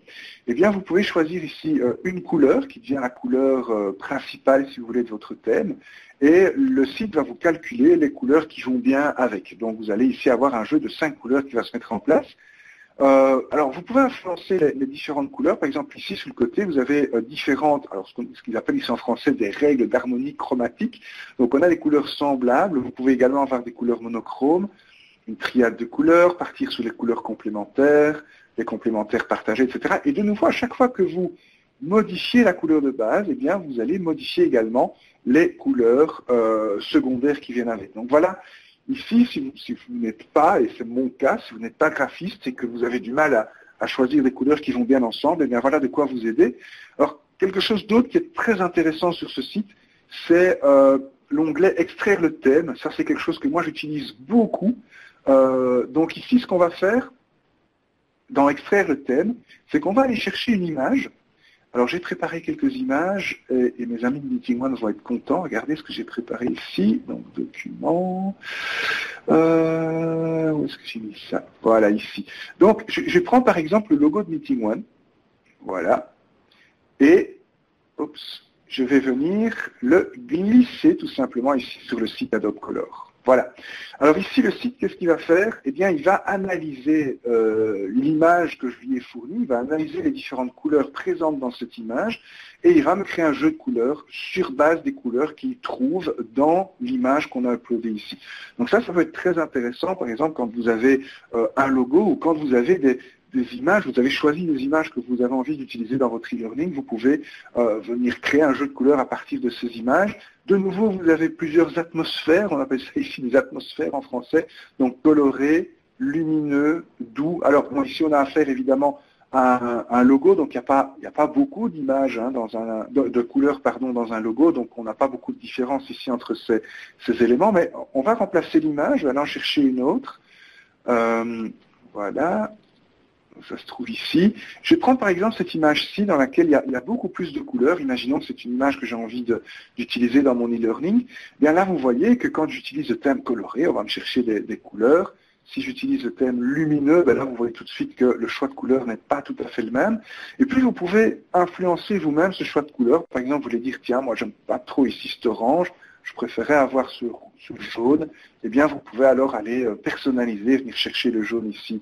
S1: Eh bien, vous pouvez choisir ici une couleur qui devient la couleur principale, si vous voulez, de votre thème. Et le site va vous calculer les couleurs qui vont bien avec. Donc vous allez ici avoir un jeu de 5 couleurs qui va se mettre en place. Alors vous pouvez influencer les différentes couleurs. Par exemple ici sur le côté vous avez différentes, alors ce qu'ils appellent ici en français des règles d'harmonie chromatique. Donc on a des couleurs semblables. Vous pouvez également avoir des couleurs monochromes, une triade de couleurs, partir sur les couleurs complémentaires, les complémentaires partagés, etc. Et de nouveau à chaque fois que vous modifiez la couleur de base, eh bien vous allez modifier également les couleurs secondaires qui viennent avec. Donc voilà, ici, si vous n'êtes pas, et c'est mon cas, si vous n'êtes pas graphiste et que vous avez du mal à choisir des couleurs qui vont bien ensemble, eh bien voilà de quoi vous aider. Alors, quelque chose d'autre qui est très intéressant sur ce site, c'est l'onglet extraire le thème. Ça, c'est quelque chose que moi j'utilise beaucoup. Donc ici, ce qu'on va faire dans extraire le thème, c'est qu'on va aller chercher une image. Alors j'ai préparé quelques images et mes amis de Meeting One vont être contents. Regardez ce que j'ai préparé ici. Donc document. Où est-ce que j'ai mis ça? Voilà, ici. Donc je prends par exemple le logo de Meeting One. Voilà. Et je vais venir le glisser tout simplement ici sur le site Adobe Color. Voilà. Alors ici, le site, qu'est-ce qu'il va faire? Eh bien, il va analyser l'image que je lui ai fournie, il va analyser les différentes couleurs présentes dans cette image, et il va me créer un jeu de couleurs sur base des couleurs qu'il trouve dans l'image qu'on a uploadée ici. Donc ça peut être très intéressant, par exemple, quand vous avez un logo ou quand vous avez des images, vous avez choisi des images que vous avez envie d'utiliser dans votre e-learning, vous pouvez venir créer un jeu de couleurs à partir de ces images. De nouveau, vous avez plusieurs atmosphères, on appelle ça ici des atmosphères en français, donc coloré, lumineux, doux. Alors bon, ici on a affaire évidemment à un logo, donc il n'y a pas beaucoup d'images, de couleurs pardon, dans un logo, donc on n'a pas beaucoup de différence ici entre ces éléments, mais on va remplacer l'image, on va aller en chercher une autre. Voilà. ça se trouve ici. Je vais prendre par exemple cette image-ci dans laquelle il y a beaucoup plus de couleurs. Imaginons que c'est une image que j'ai envie d'utiliser dans mon e-learning. Bien là, vous voyez que quand j'utilise le thème coloré, on va me chercher des couleurs. Si j'utilise le thème lumineux, ben là, vous voyez tout de suite que le choix de couleur n'est pas tout à fait le même. Et puis, vous pouvez influencer vous-même ce choix de couleur. Par exemple, vous voulez dire, tiens, moi, j'aime pas trop ici cet orange, je préférais avoir ce jaune. Eh bien, vous pouvez alors aller personnaliser, venir chercher le jaune ici,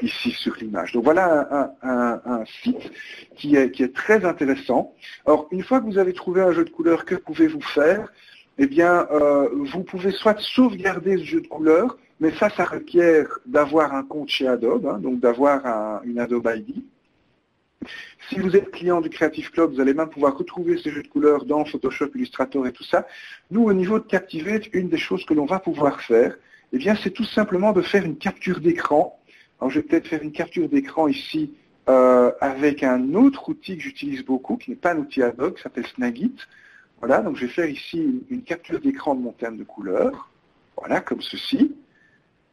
S1: ici sur l'image. Donc, voilà un site qui est très intéressant. Alors, une fois que vous avez trouvé un jeu de couleurs, que pouvez-vous faire? Eh bien, vous pouvez soit sauvegarder ce jeu de couleurs, mais ça requiert d'avoir un compte chez Adobe, hein, donc d'avoir une Adobe ID. Si vous êtes client du Creative Club, vous allez même pouvoir retrouver ces jeux de couleurs dans Photoshop, Illustrator et tout ça. Nous, au niveau de Captivate, une des choses que l'on va pouvoir faire, eh bien, c'est tout simplement de faire une capture d'écran. Alors, je vais peut-être faire une capture d'écran ici avec un autre outil que j'utilise beaucoup, qui n'est pas un outil Adobe, qui s'appelle Snagit. Voilà, donc je vais faire ici une capture d'écran de mon thème de couleur. Voilà, comme ceci.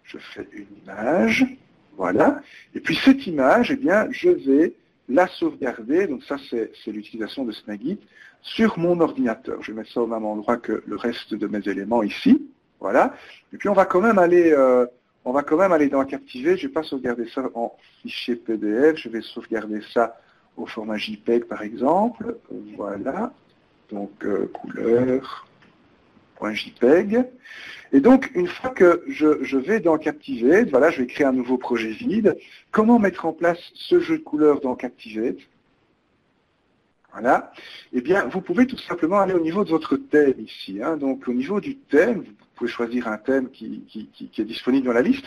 S1: Je fais une image. Voilà. Et puis cette image, eh bien, je vais la sauvegarder. Donc ça, c'est l'utilisation de Snagit sur mon ordinateur. Je vais mettre ça au même endroit que le reste de mes éléments ici. Voilà. Et puis on va quand même aller dans Captivate. Je ne vais pas sauvegarder ça en fichier PDF. Je vais sauvegarder ça au format JPEG, par exemple. Voilà. Donc, couleur.jpeg. Et donc, une fois que je vais dans Captivate, voilà, je vais créer un nouveau projet vide. Comment mettre en place ce jeu de couleurs dans Captivate? Voilà. Eh bien, vous pouvez tout simplement aller au niveau de votre thème ici. Hein. Donc, au niveau du thème, vous pouvez choisir un thème qui est disponible dans la liste.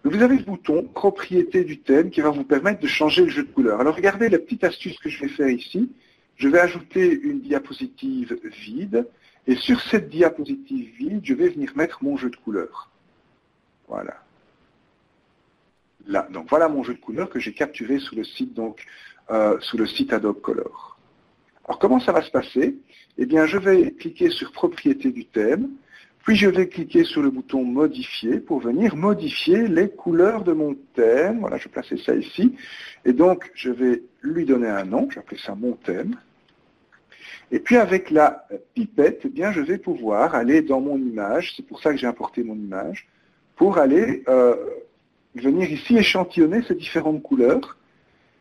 S1: Vous avez le bouton « Propriété du thème » qui va vous permettre de changer le jeu de couleurs. Alors, regardez la petite astuce que je vais faire ici. Je vais ajouter une diapositive vide, et sur cette diapositive vide, je vais venir mettre mon jeu de couleurs. Voilà. Là, donc voilà mon jeu de couleurs que j'ai capturé sous le site, sous le site Adobe Color. Alors comment ça va se passer? Eh bien, je vais cliquer sur Propriété du thème, puis je vais cliquer sur le bouton Modifier pour venir modifier les couleurs de mon thème. Voilà, je vais placer ça ici. Et donc, je vais lui donner un nom, je vais appeler ça mon thème. Et puis avec la pipette, eh bien, je vais pouvoir aller dans mon image, c'est pour ça que j'ai importé mon image, pour aller venir ici échantillonner ces différentes couleurs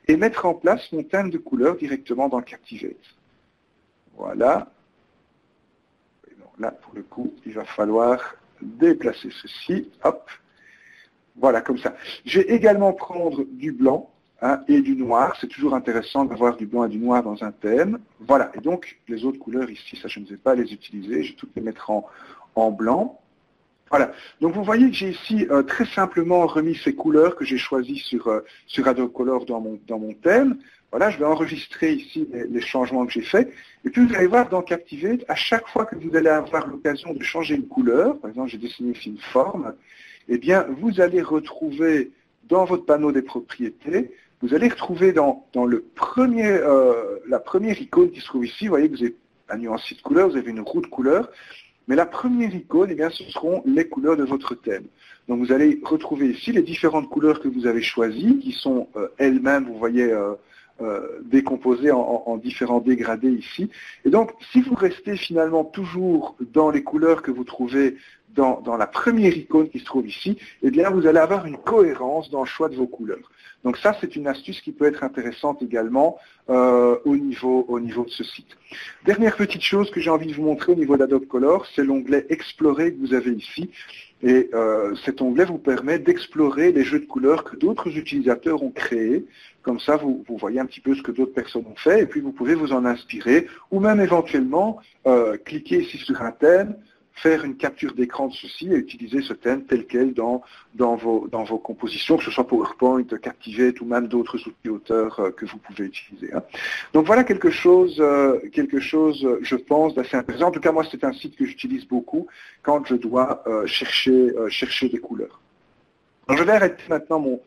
S1: et mettre en place mon thème de couleurs directement dans Captivate. Voilà. Et donc là, pour le coup, il va falloir déplacer ceci. Hop. Voilà, comme ça. Je vais également prendre du blanc. Hein, et du noir, c'est toujours intéressant d'avoir du blanc et du noir dans un thème. Voilà, et donc les autres couleurs ici, ça je ne vais pas les utiliser, je vais toutes les mettre en blanc. Voilà, donc vous voyez que j'ai ici très simplement remis ces couleurs que j'ai choisies sur Adobe Color dans mon thème. Voilà, je vais enregistrer ici les changements que j'ai faits. Et puis vous allez voir dans Captivate, à chaque fois que vous allez avoir l'occasion de changer une couleur, par exemple j'ai dessiné ici une forme, eh bien vous allez retrouver dans votre panneau des propriétés, vous allez retrouver dans la première icône qui se trouve ici, vous voyez que vous avez un nuancier de couleurs, vous avez une roue de couleurs, mais la première icône, eh bien, ce seront les couleurs de votre thème. Donc vous allez retrouver ici les différentes couleurs que vous avez choisies, qui sont elles-mêmes, vous voyez, décomposées en différents dégradés ici. Et donc, si vous restez finalement toujours dans les couleurs que vous trouvez dans la première icône qui se trouve ici, eh bien, vous allez avoir une cohérence dans le choix de vos couleurs. Donc ça, c'est une astuce qui peut être intéressante également au niveau de ce site. Dernière petite chose que j'ai envie de vous montrer au niveau d'Adobe Color, c'est l'onglet Explorer que vous avez ici. Et cet onglet vous permet d'explorer les jeux de couleurs que d'autres utilisateurs ont créés. Comme ça, vous voyez un petit peu ce que d'autres personnes ont fait, et puis vous pouvez vous en inspirer, ou même éventuellement cliquer ici sur un thème, faire une capture d'écran de ceci et utiliser ce thème tel quel dans vos compositions, que ce soit PowerPoint, Captivate ou même d'autres outils auteurs que vous pouvez utiliser. Hein. Donc voilà quelque chose, je pense, d'assez intéressant. En tout cas, moi, c'est un site que j'utilise beaucoup quand je dois chercher des couleurs. Alors, je vais arrêter maintenant mon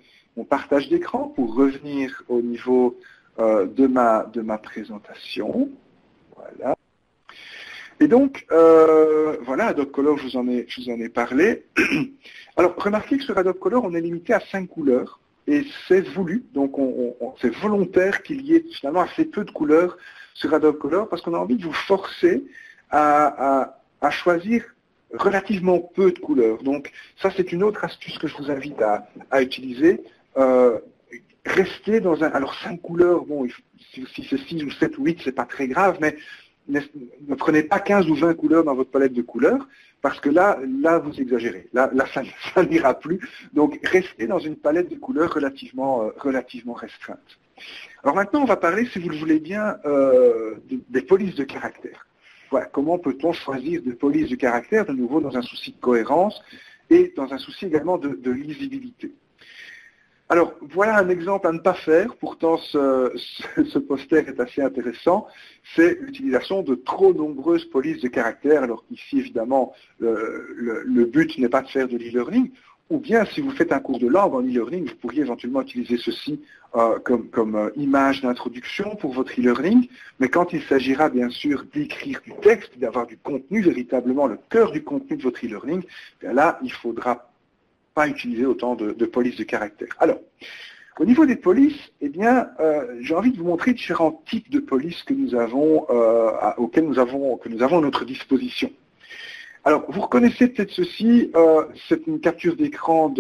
S1: partage d'écran pour revenir au niveau de ma présentation. Voilà. Et donc, voilà, Adobe Color, je vous en ai parlé. Alors, remarquez que sur Adobe Color, on est limité à 5 couleurs. et c'est voulu, donc c'est volontaire qu'il y ait finalement assez peu de couleurs sur Adobe Color, parce qu'on a envie de vous forcer à choisir relativement peu de couleurs. Donc ça, c'est une autre astuce que je vous invite à utiliser. Restez dans un... Alors 5 couleurs, bon, si c'est 6 ou 7 ou 8, c'est pas très grave, mais ne prenez pas 15 ou 20 couleurs dans votre palette de couleurs, parce que là vous exagérez. Là ça n'ira plus. Donc restez dans une palette de couleurs relativement restreinte. Alors maintenant, on va parler, si vous le voulez bien, des polices de caractère. Voilà, comment peut-on choisir des polices de caractère, de nouveau dans un souci de cohérence et dans un souci également de lisibilité. Alors, voilà un exemple à ne pas faire, pourtant ce poster est assez intéressant, c'est l'utilisation de trop nombreuses polices de caractère. Alors ici, évidemment, le but n'est pas de faire de l'e-learning, ou bien si vous faites un cours de langue en e-learning, vous pourriez éventuellement utiliser ceci comme image d'introduction pour votre e-learning, mais quand il s'agira bien sûr d'écrire du texte, d'avoir du contenu, véritablement le cœur du contenu de votre e-learning, là, il faudra pas utiliser autant de polices de caractère. Alors, au niveau des polices, eh bien, j'ai envie de vous montrer différents types de polices que nous avons, que nous avons à notre disposition. Alors, vous reconnaissez peut-être ceci, c'est une capture d'écran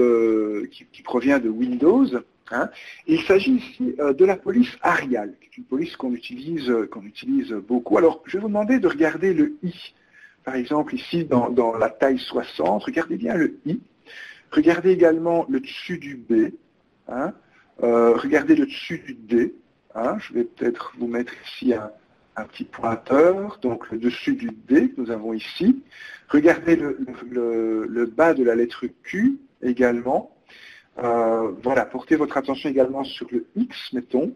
S1: qui provient de Windows. Hein. Il s'agit ici de la police Arial, qui est une police qu'on utilise beaucoup. Alors, je vais vous demander de regarder le I. Par exemple, ici, dans la taille 60, regardez bien le I. Regardez également le dessus du B. Hein. Regardez le dessus du D. Hein. Je vais peut-être vous mettre ici un petit pointeur, donc le dessus du D que nous avons ici. Regardez le bas de la lettre Q également. Voilà, portez votre attention également sur le X, mettons.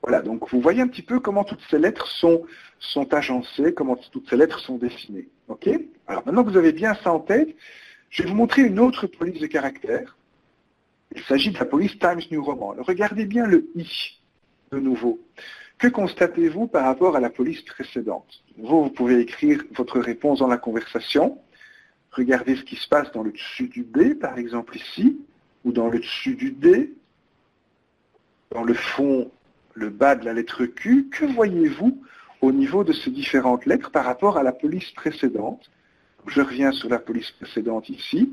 S1: Voilà, donc vous voyez un petit peu comment toutes ces lettres sont agencées, comment toutes ces lettres sont dessinées. Ok ? Alors maintenant que vous avez bien ça en tête, je vais vous montrer une autre police de caractère. Il s'agit de la police Times New Roman. Alors, regardez bien le I, de nouveau. Que constatez-vous par rapport à la police précédente? De nouveau, vous pouvez écrire votre réponse dans la conversation. Regardez ce qui se passe dans le dessus du B, par exemple ici, ou dans le dessus du D, dans le fond, le bas de la lettre Q. Que voyez-vous au niveau de ces différentes lettres par rapport à la police précédente? Je reviens sur la police précédente ici.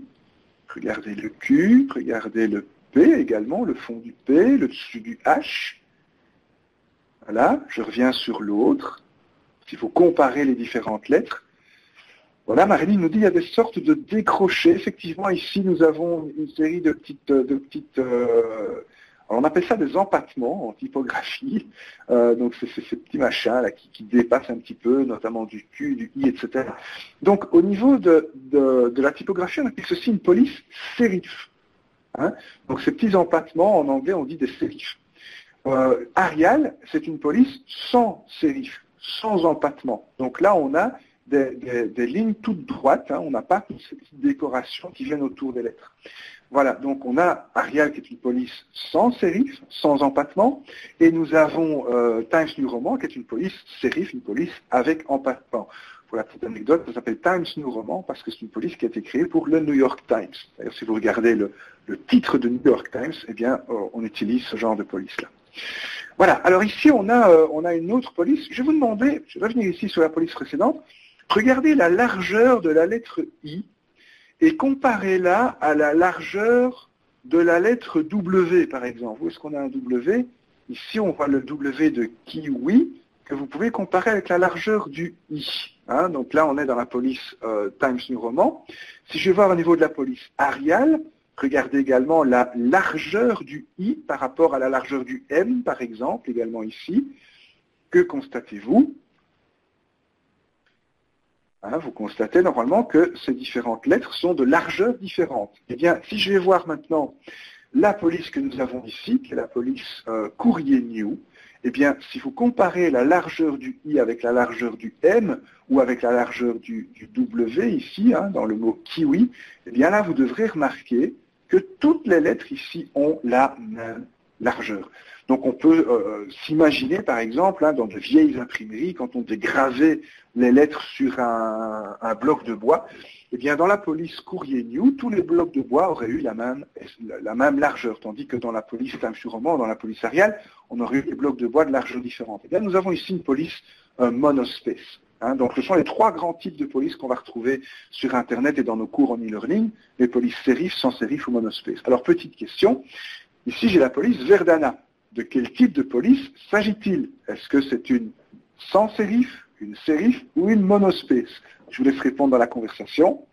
S1: Regardez le Q, regardez le P également, le fond du P, le dessus du H. Voilà, je reviens sur l'autre. Il faut comparer les différentes lettres. Voilà, Marélie nous dit qu'il y a des sortes de décrochés. Effectivement, ici, nous avons une série de petites on appelle ça des empattements en typographie. Donc, c'est ces petits machins là, qui dépassent un petit peu, notamment du Q, du I, etc. Donc, au niveau de la typographie, on appelle ceci une police sérif. Hein. Donc, ces petits empattements, en anglais, on dit des sérifs. Arial, c'est une police sans sérif, sans empattement. Donc là, on a des lignes toutes droites. Hein. On n'a pas toutes ces petites décorations qui viennent autour des lettres. Voilà, donc on a Arial qui est une police sans sérif, sans empattement, et nous avons Times New Roman qui est une police sérif, une police avec empattement. Pour la petite anecdote, ça s'appelle Times New Roman parce que c'est une police qui a été créée pour le New York Times. D'ailleurs, si vous regardez le titre de New York Times, eh bien, on utilise ce genre de police-là. Voilà, alors ici on a une autre police. Je vais vous demander, je vais revenir ici sur la police précédente, regardez la largeur de la lettre I, et comparez-la à la largeur de la lettre W, par exemple. Où est-ce qu'on a un W? Ici, on voit le W de kiwi, que vous pouvez comparer avec la largeur du I. Hein, donc là, on est dans la police Times New Roman. Si je vais voir au niveau de la police Arial, regardez également la largeur du I par rapport à la largeur du M, par exemple, également ici. Que constatez-vous? Hein, vous constatez normalement que ces différentes lettres sont de largeurs différentes. Eh bien, si je vais voir maintenant la police que nous avons ici, qui est la police Courrier New, eh bien, si vous comparez la largeur du I avec la largeur du M ou avec la largeur du W ici, hein, dans le mot kiwi, eh bien là, vous devrez remarquer que toutes les lettres ici ont la même largeur. Donc on peut s'imaginer, par exemple, dans de vieilles imprimeries, quand on dégravait les lettres sur un bloc de bois, eh bien dans la police Courrier New, tous les blocs de bois auraient eu la même largeur, tandis que dans la police Times New Roman, dans la police Arial, on aurait eu des blocs de bois de largeur différente. Eh bien nous avons ici une police monospace. Donc ce sont les trois grands types de police qu'on va retrouver sur Internet et dans nos cours en e-learning, les polices sérif, sans sérif ou monospace. Alors petite question, ici j'ai la police Verdana. De quel type de police s'agit-il? Est-ce que c'est une sans sérif, une sérif ou une monospace? Je vous laisse répondre dans la conversation.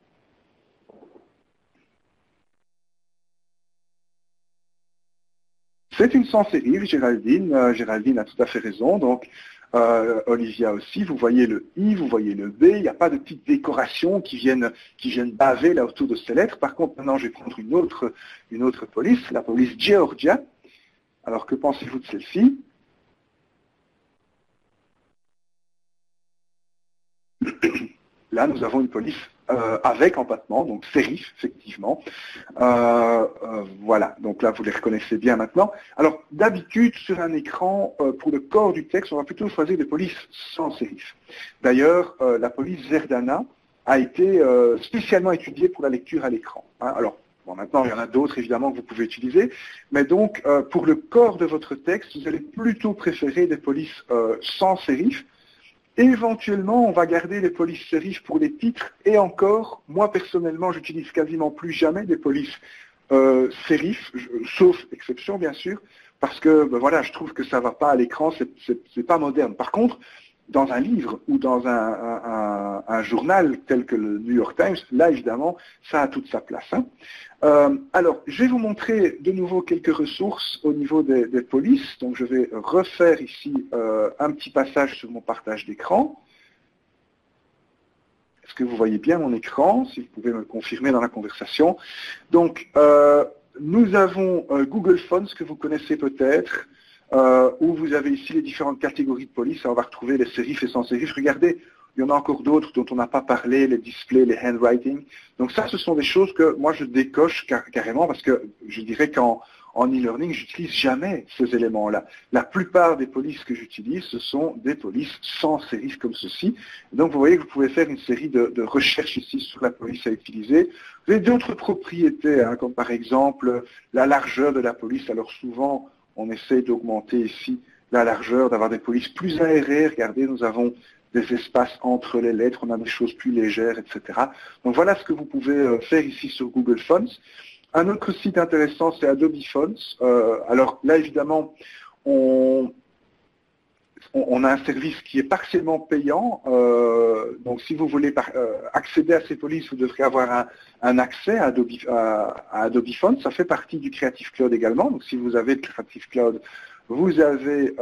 S1: C'est une sans sérif, Géraldine. Géraldine a tout à fait raison. Donc, Olivia aussi, vous voyez le I, vous voyez le B, il n'y a pas de petites décorations qui viennent baver là autour de ces lettres. Par contre, maintenant, je vais prendre une autre police, la police Georgia. Alors, que pensez-vous de celle-ci? Là, nous avons une police avec empattement, donc sérif, effectivement. Voilà, donc là, vous les reconnaissez bien maintenant. Alors, d'habitude, sur un écran, pour le corps du texte, on va plutôt choisir des polices sans sérif. D'ailleurs, la police Verdana a été spécialement étudiée pour la lecture à l'écran. Alors, bon, maintenant, il y en a d'autres, évidemment, que vous pouvez utiliser. Mais donc, pour le corps de votre texte, vous allez plutôt préférer des polices sans sérif. Éventuellement, on va garder les polices sérif pour les titres. Et encore, moi, personnellement, j'utilise quasiment plus jamais des polices sérif, sauf exception, bien sûr, parce que, voilà, je trouve que ça ne va pas à l'écran, c'est pas moderne. Par contre, dans un livre ou dans un journal tel que le New York Times, là, évidemment, ça a toute sa place. Alors, je vais vous montrer de nouveau quelques ressources au niveau des polices. Donc, je vais refaire ici un petit passage sur mon partage d'écran. Est-ce que vous voyez bien mon écran? Si vous pouvez me confirmer dans la conversation. Donc, nous avons Google Fonts, que vous connaissez peut-être, où vous avez ici les différentes catégories de police. On va retrouver les sérifs et sans sérifs. Regardez, il y en a encore d'autres dont on n'a pas parlé, les displays, les handwriting. Donc ça, ce sont des choses que moi je décoche carrément parce que je dirais qu'en e-learning, j'utilise jamais ces éléments-là. La plupart des polices que j'utilise, ce sont des polices sans sérif comme ceci. Donc vous voyez que vous pouvez faire une série de recherches ici sur la police à utiliser. Vous avez d'autres propriétés, comme par exemple la largeur de la police. Alors souvent, on essaie d'augmenter ici la largeur, d'avoir des polices plus aérées. Regardez, nous avons des espaces entre les lettres, on a des choses plus légères, etc. Donc voilà ce que vous pouvez faire ici sur Google Fonts. Un autre site intéressant, c'est Adobe Fonts. Alors là, évidemment, on a un service qui est partiellement payant. Donc si vous voulez accéder à ces polices, vous devrez avoir un accès à Adobe Fonts. Ça fait partie du Creative Cloud également. Donc si vous avez le Creative Cloud, vous avez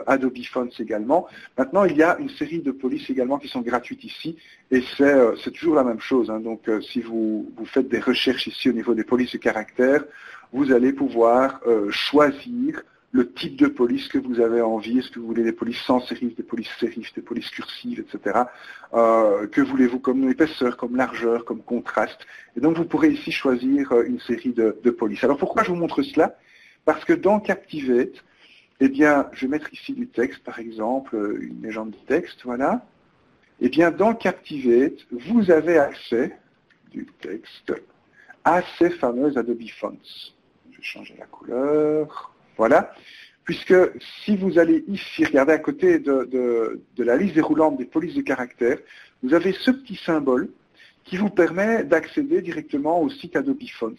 S1: Adobe Fonts également. Maintenant, il y a une série de polices également qui sont gratuites ici, et c'est toujours la même chose. Donc, si vous faites des recherches ici au niveau des polices de caractères, vous allez pouvoir choisir le type de police que vous avez envie. Est-ce que vous voulez des polices sans sérif, des polices sérif, des polices cursives, etc. Que voulez-vous comme épaisseur, comme largeur, comme contraste? Et donc, vous pourrez ici choisir une série de polices. Alors, pourquoi je vous montre cela? Parce que dans Captivate, eh bien, je vais mettre ici du texte, par exemple, une légende de texte, voilà. Eh bien, dans Captivate, vous avez accès du texte à ces fameuses Adobe Fonts. Je vais changer la couleur, voilà. Puisque si vous allez ici, regardez à côté de la liste déroulante des polices de caractères, vous avez ce petit symbole qui vous permet d'accéder directement au site Adobe Fonts.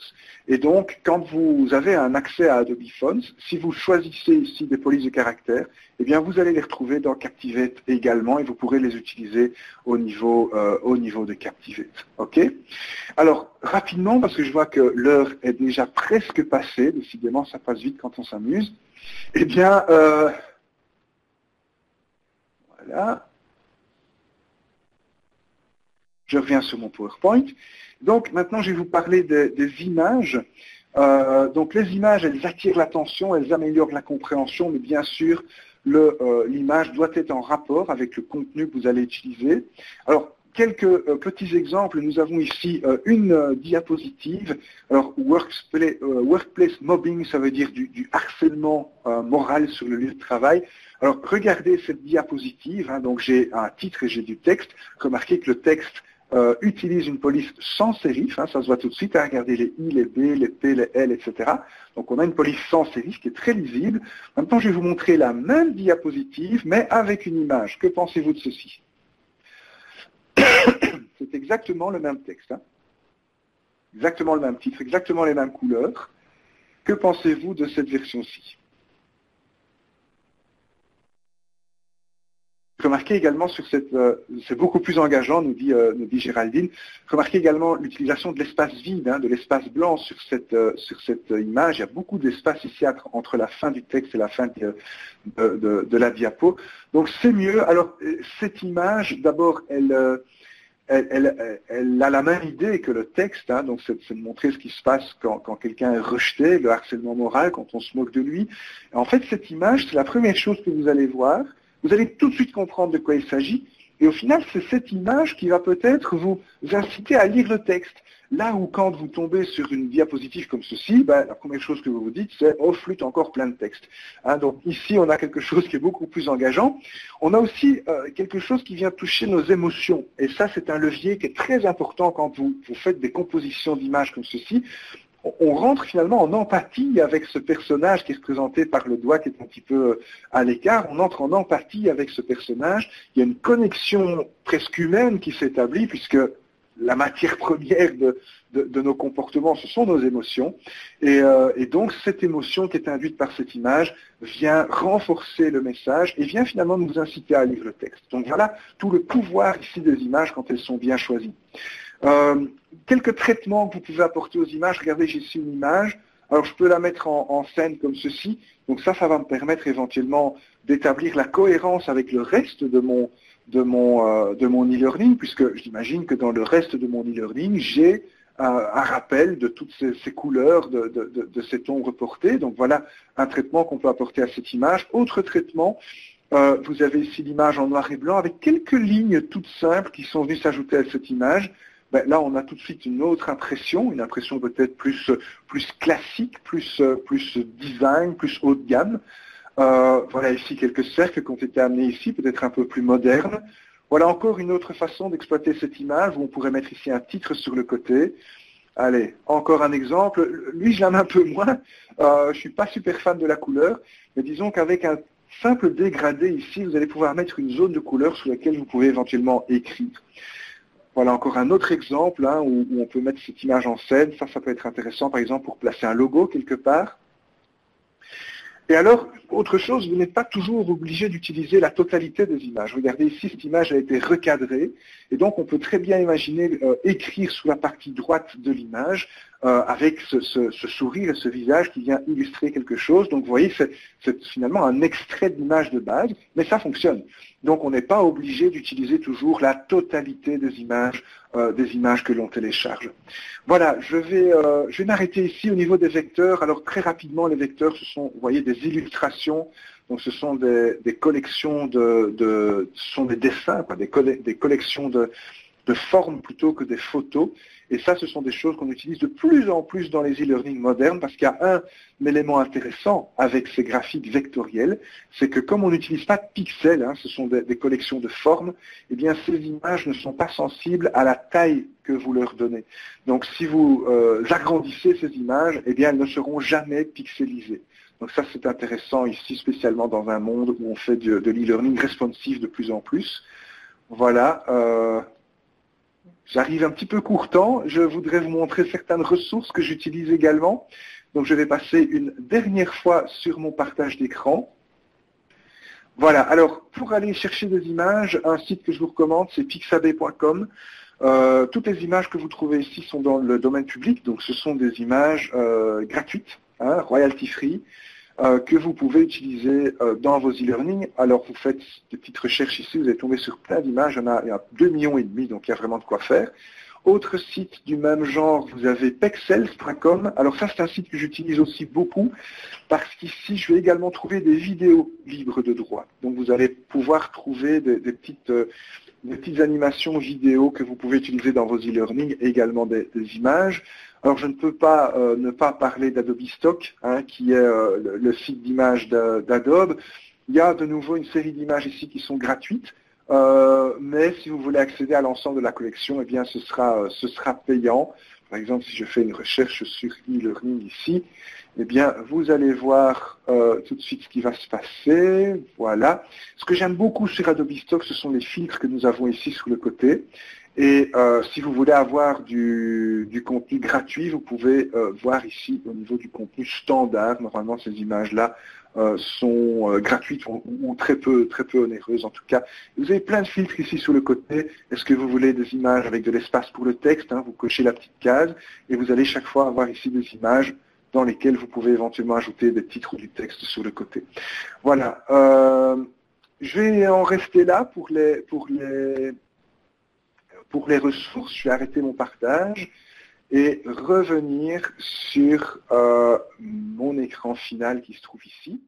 S1: Et donc, quand vous avez un accès à Adobe Fonts, si vous choisissez ici des polices de caractères, eh bien, vous allez les retrouver dans Captivate également et vous pourrez les utiliser au niveau de Captivate. OK? Alors, rapidement, parce que je vois que l'heure est déjà presque passée, décidément, ça passe vite quand on s'amuse. Eh bien, voilà. Je reviens sur mon PowerPoint. Donc maintenant, je vais vous parler des images. Donc les images, elles attirent l'attention, elles améliorent la compréhension, mais bien sûr, l'image doit être en rapport avec le contenu que vous allez utiliser. Alors, quelques petits exemples. Nous avons ici une diapositive. Alors, workplace mobbing, ça veut dire du harcèlement moral sur le lieu de travail. Alors, regardez cette diapositive. Hein, donc, j'ai un titre et j'ai du texte. Remarquez que le texte utilise une police sans sérif, hein, ça se voit tout de suite, hein, regardez les I, les B, les P, les L, etc. Donc on a une police sans sérif qui est très lisible. Maintenant je vais vous montrer la même diapositive, mais avec une image. Que pensez-vous de ceci? C'est exactement le même texte, hein. Exactement le même titre, exactement les mêmes couleurs. Que pensez-vous de cette version-ci? Remarquez également sur cette, c'est beaucoup plus engageant, nous dit Géraldine, remarquez également l'utilisation de l'espace vide, hein, de l'espace blanc sur cette image. Il y a beaucoup d'espace ici entre la fin du texte et la fin de la diapo. Donc c'est mieux. Alors cette image, d'abord, elle a la même idée que le texte, hein, donc c'est de montrer ce qui se passe quand quelqu'un est rejeté, le harcèlement moral, quand on se moque de lui. En fait, cette image, c'est la première chose que vous allez voir. Vous allez tout de suite comprendre de quoi il s'agit, et au final, c'est cette image qui va peut-être vous inciter à lire le texte. Là où quand vous tombez sur une diapositive comme ceci, ben, la première chose que vous vous dites, c'est « Oh, flûte, encore plein de texte hein ». Donc ici, on a quelque chose qui est beaucoup plus engageant. On a aussi quelque chose qui vient toucher nos émotions, et ça, c'est un levier qui est très important quand vous faites des compositions d'images comme ceci. On rentre finalement en empathie avec ce personnage qui est représenté par le doigt qui est un petit peu à l'écart. On entre en empathie avec ce personnage. Il y a une connexion presque humaine qui s'établit puisque la matière première de nos comportements, ce sont nos émotions. Et donc cette émotion qui est induite par cette image vient renforcer le message et vient finalement nous inciter à lire le texte. Donc voilà tout le pouvoir ici des images quand elles sont bien choisies. Quelques traitements que vous pouvez apporter aux images. Regardez, j'ai ici une image. Alors, je peux la mettre en scène comme ceci. Donc ça va me permettre éventuellement d'établir la cohérence avec le reste de mon e-learning, puisque j'imagine que dans le reste de mon e-learning, j'ai un rappel de toutes ces couleurs, de ces tons reportés. Donc voilà un traitement qu'on peut apporter à cette image. Autre traitement, vous avez ici l'image en noir et blanc avec quelques lignes toutes simples qui sont venues s'ajouter à cette image. Ben, là, on a tout de suite une autre impression, une impression peut-être plus classique, plus design, plus haut de gamme. Voilà ici quelques cercles qui ont été amenés ici, peut-être un peu plus modernes. Voilà encore une autre façon d'exploiter cette image où on pourrait mettre ici un titre sur le côté. Allez, encore un exemple. Lui, je l'aime un peu moins. Je ne suis pas super fan de la couleur, mais disons qu'avec un simple dégradé ici, vous allez pouvoir mettre une zone de couleur sur laquelle vous pouvez éventuellement écrire. Voilà encore un autre exemple hein, où on peut mettre cette image en scène. Ça peut être intéressant, par exemple, pour placer un logo quelque part. Et alors, autre chose, vous n'êtes pas toujours obligé d'utiliser la totalité des images. Regardez ici, cette image a été recadrée, et donc on peut très bien imaginer écrire sous la partie droite de l'image avec ce sourire et ce visage qui vient illustrer quelque chose. Donc vous voyez, c'est finalement un extrait d'image de base, mais ça fonctionne. Donc on n'est pas obligé d'utiliser toujours la totalité des images que l'on télécharge. Voilà, je vais m'arrêter ici au niveau des vecteurs. Alors très rapidement, les vecteurs, ce sont, vous voyez, des illustrations. Donc ce sont des collections ce sont des dessins, quoi, des collections de formes plutôt que des photos. Et ça, ce sont des choses qu'on utilise de plus en plus dans les e-learning modernes parce qu'il y a un élément intéressant avec ces graphiques vectoriels, c'est que comme on n'utilise pas de pixels, hein, ce sont des collections de formes, eh bien ces images ne sont pas sensibles à la taille que vous leur donnez. Donc si vous agrandissez ces images, eh bien elles ne seront jamais pixelisées. Donc ça, c'est intéressant ici, spécialement dans un monde où on fait de l'e-learning responsive de plus en plus. Voilà. J'arrive un petit peu court temps. Je voudrais vous montrer certaines ressources que j'utilise également. Donc je vais passer une dernière fois sur mon partage d'écran. Voilà. Alors, pour aller chercher des images, un site que je vous recommande, c'est pixabay.com. Toutes les images que vous trouvez ici sont dans le domaine public. Donc ce sont des images gratuites, hein, royalty free, que vous pouvez utiliser dans vos e-learning. Alors vous faites des petites recherches ici, vous allez tomber sur plein d'images, il y a 2,5 millions, donc il y a vraiment de quoi faire. Autre site du même genre, vous avez pexels.com. Alors ça, c'est un site que j'utilise aussi beaucoup, parce qu'ici, je vais également trouver des vidéos libres de droit. Donc vous allez pouvoir trouver des petites des petites animations vidéo que vous pouvez utiliser dans vos e-learning et également des images. Alors je ne peux pas ne pas parler d'Adobe Stock, hein, qui est le site d'images d'Adobe. Il y a de nouveau une série d'images ici qui sont gratuites, mais si vous voulez accéder à l'ensemble de la collection, eh bien ce sera payant. Par exemple, si je fais une recherche sur e-learning ici, eh bien, vous allez voir tout de suite ce qui va se passer. Voilà. Ce que j'aime beaucoup sur Adobe Stock, ce sont les filtres que nous avons ici sur le côté. Et si vous voulez avoir du contenu gratuit, vous pouvez voir ici au niveau du contenu standard. Normalement, ces images-là sont gratuites ou très peu onéreuses en tout cas. Vous avez plein de filtres ici sur le côté. Est-ce que vous voulez des images avec de l'espace pour le texte, hein? Vous cochez la petite case et vous allez chaque fois avoir ici des images dans lesquelles vous pouvez éventuellement ajouter des titres ou du texte sur le côté. Voilà. Je vais en rester là pour les ressources. Je vais arrêter mon partage et revenir sur mon écran final qui se trouve ici.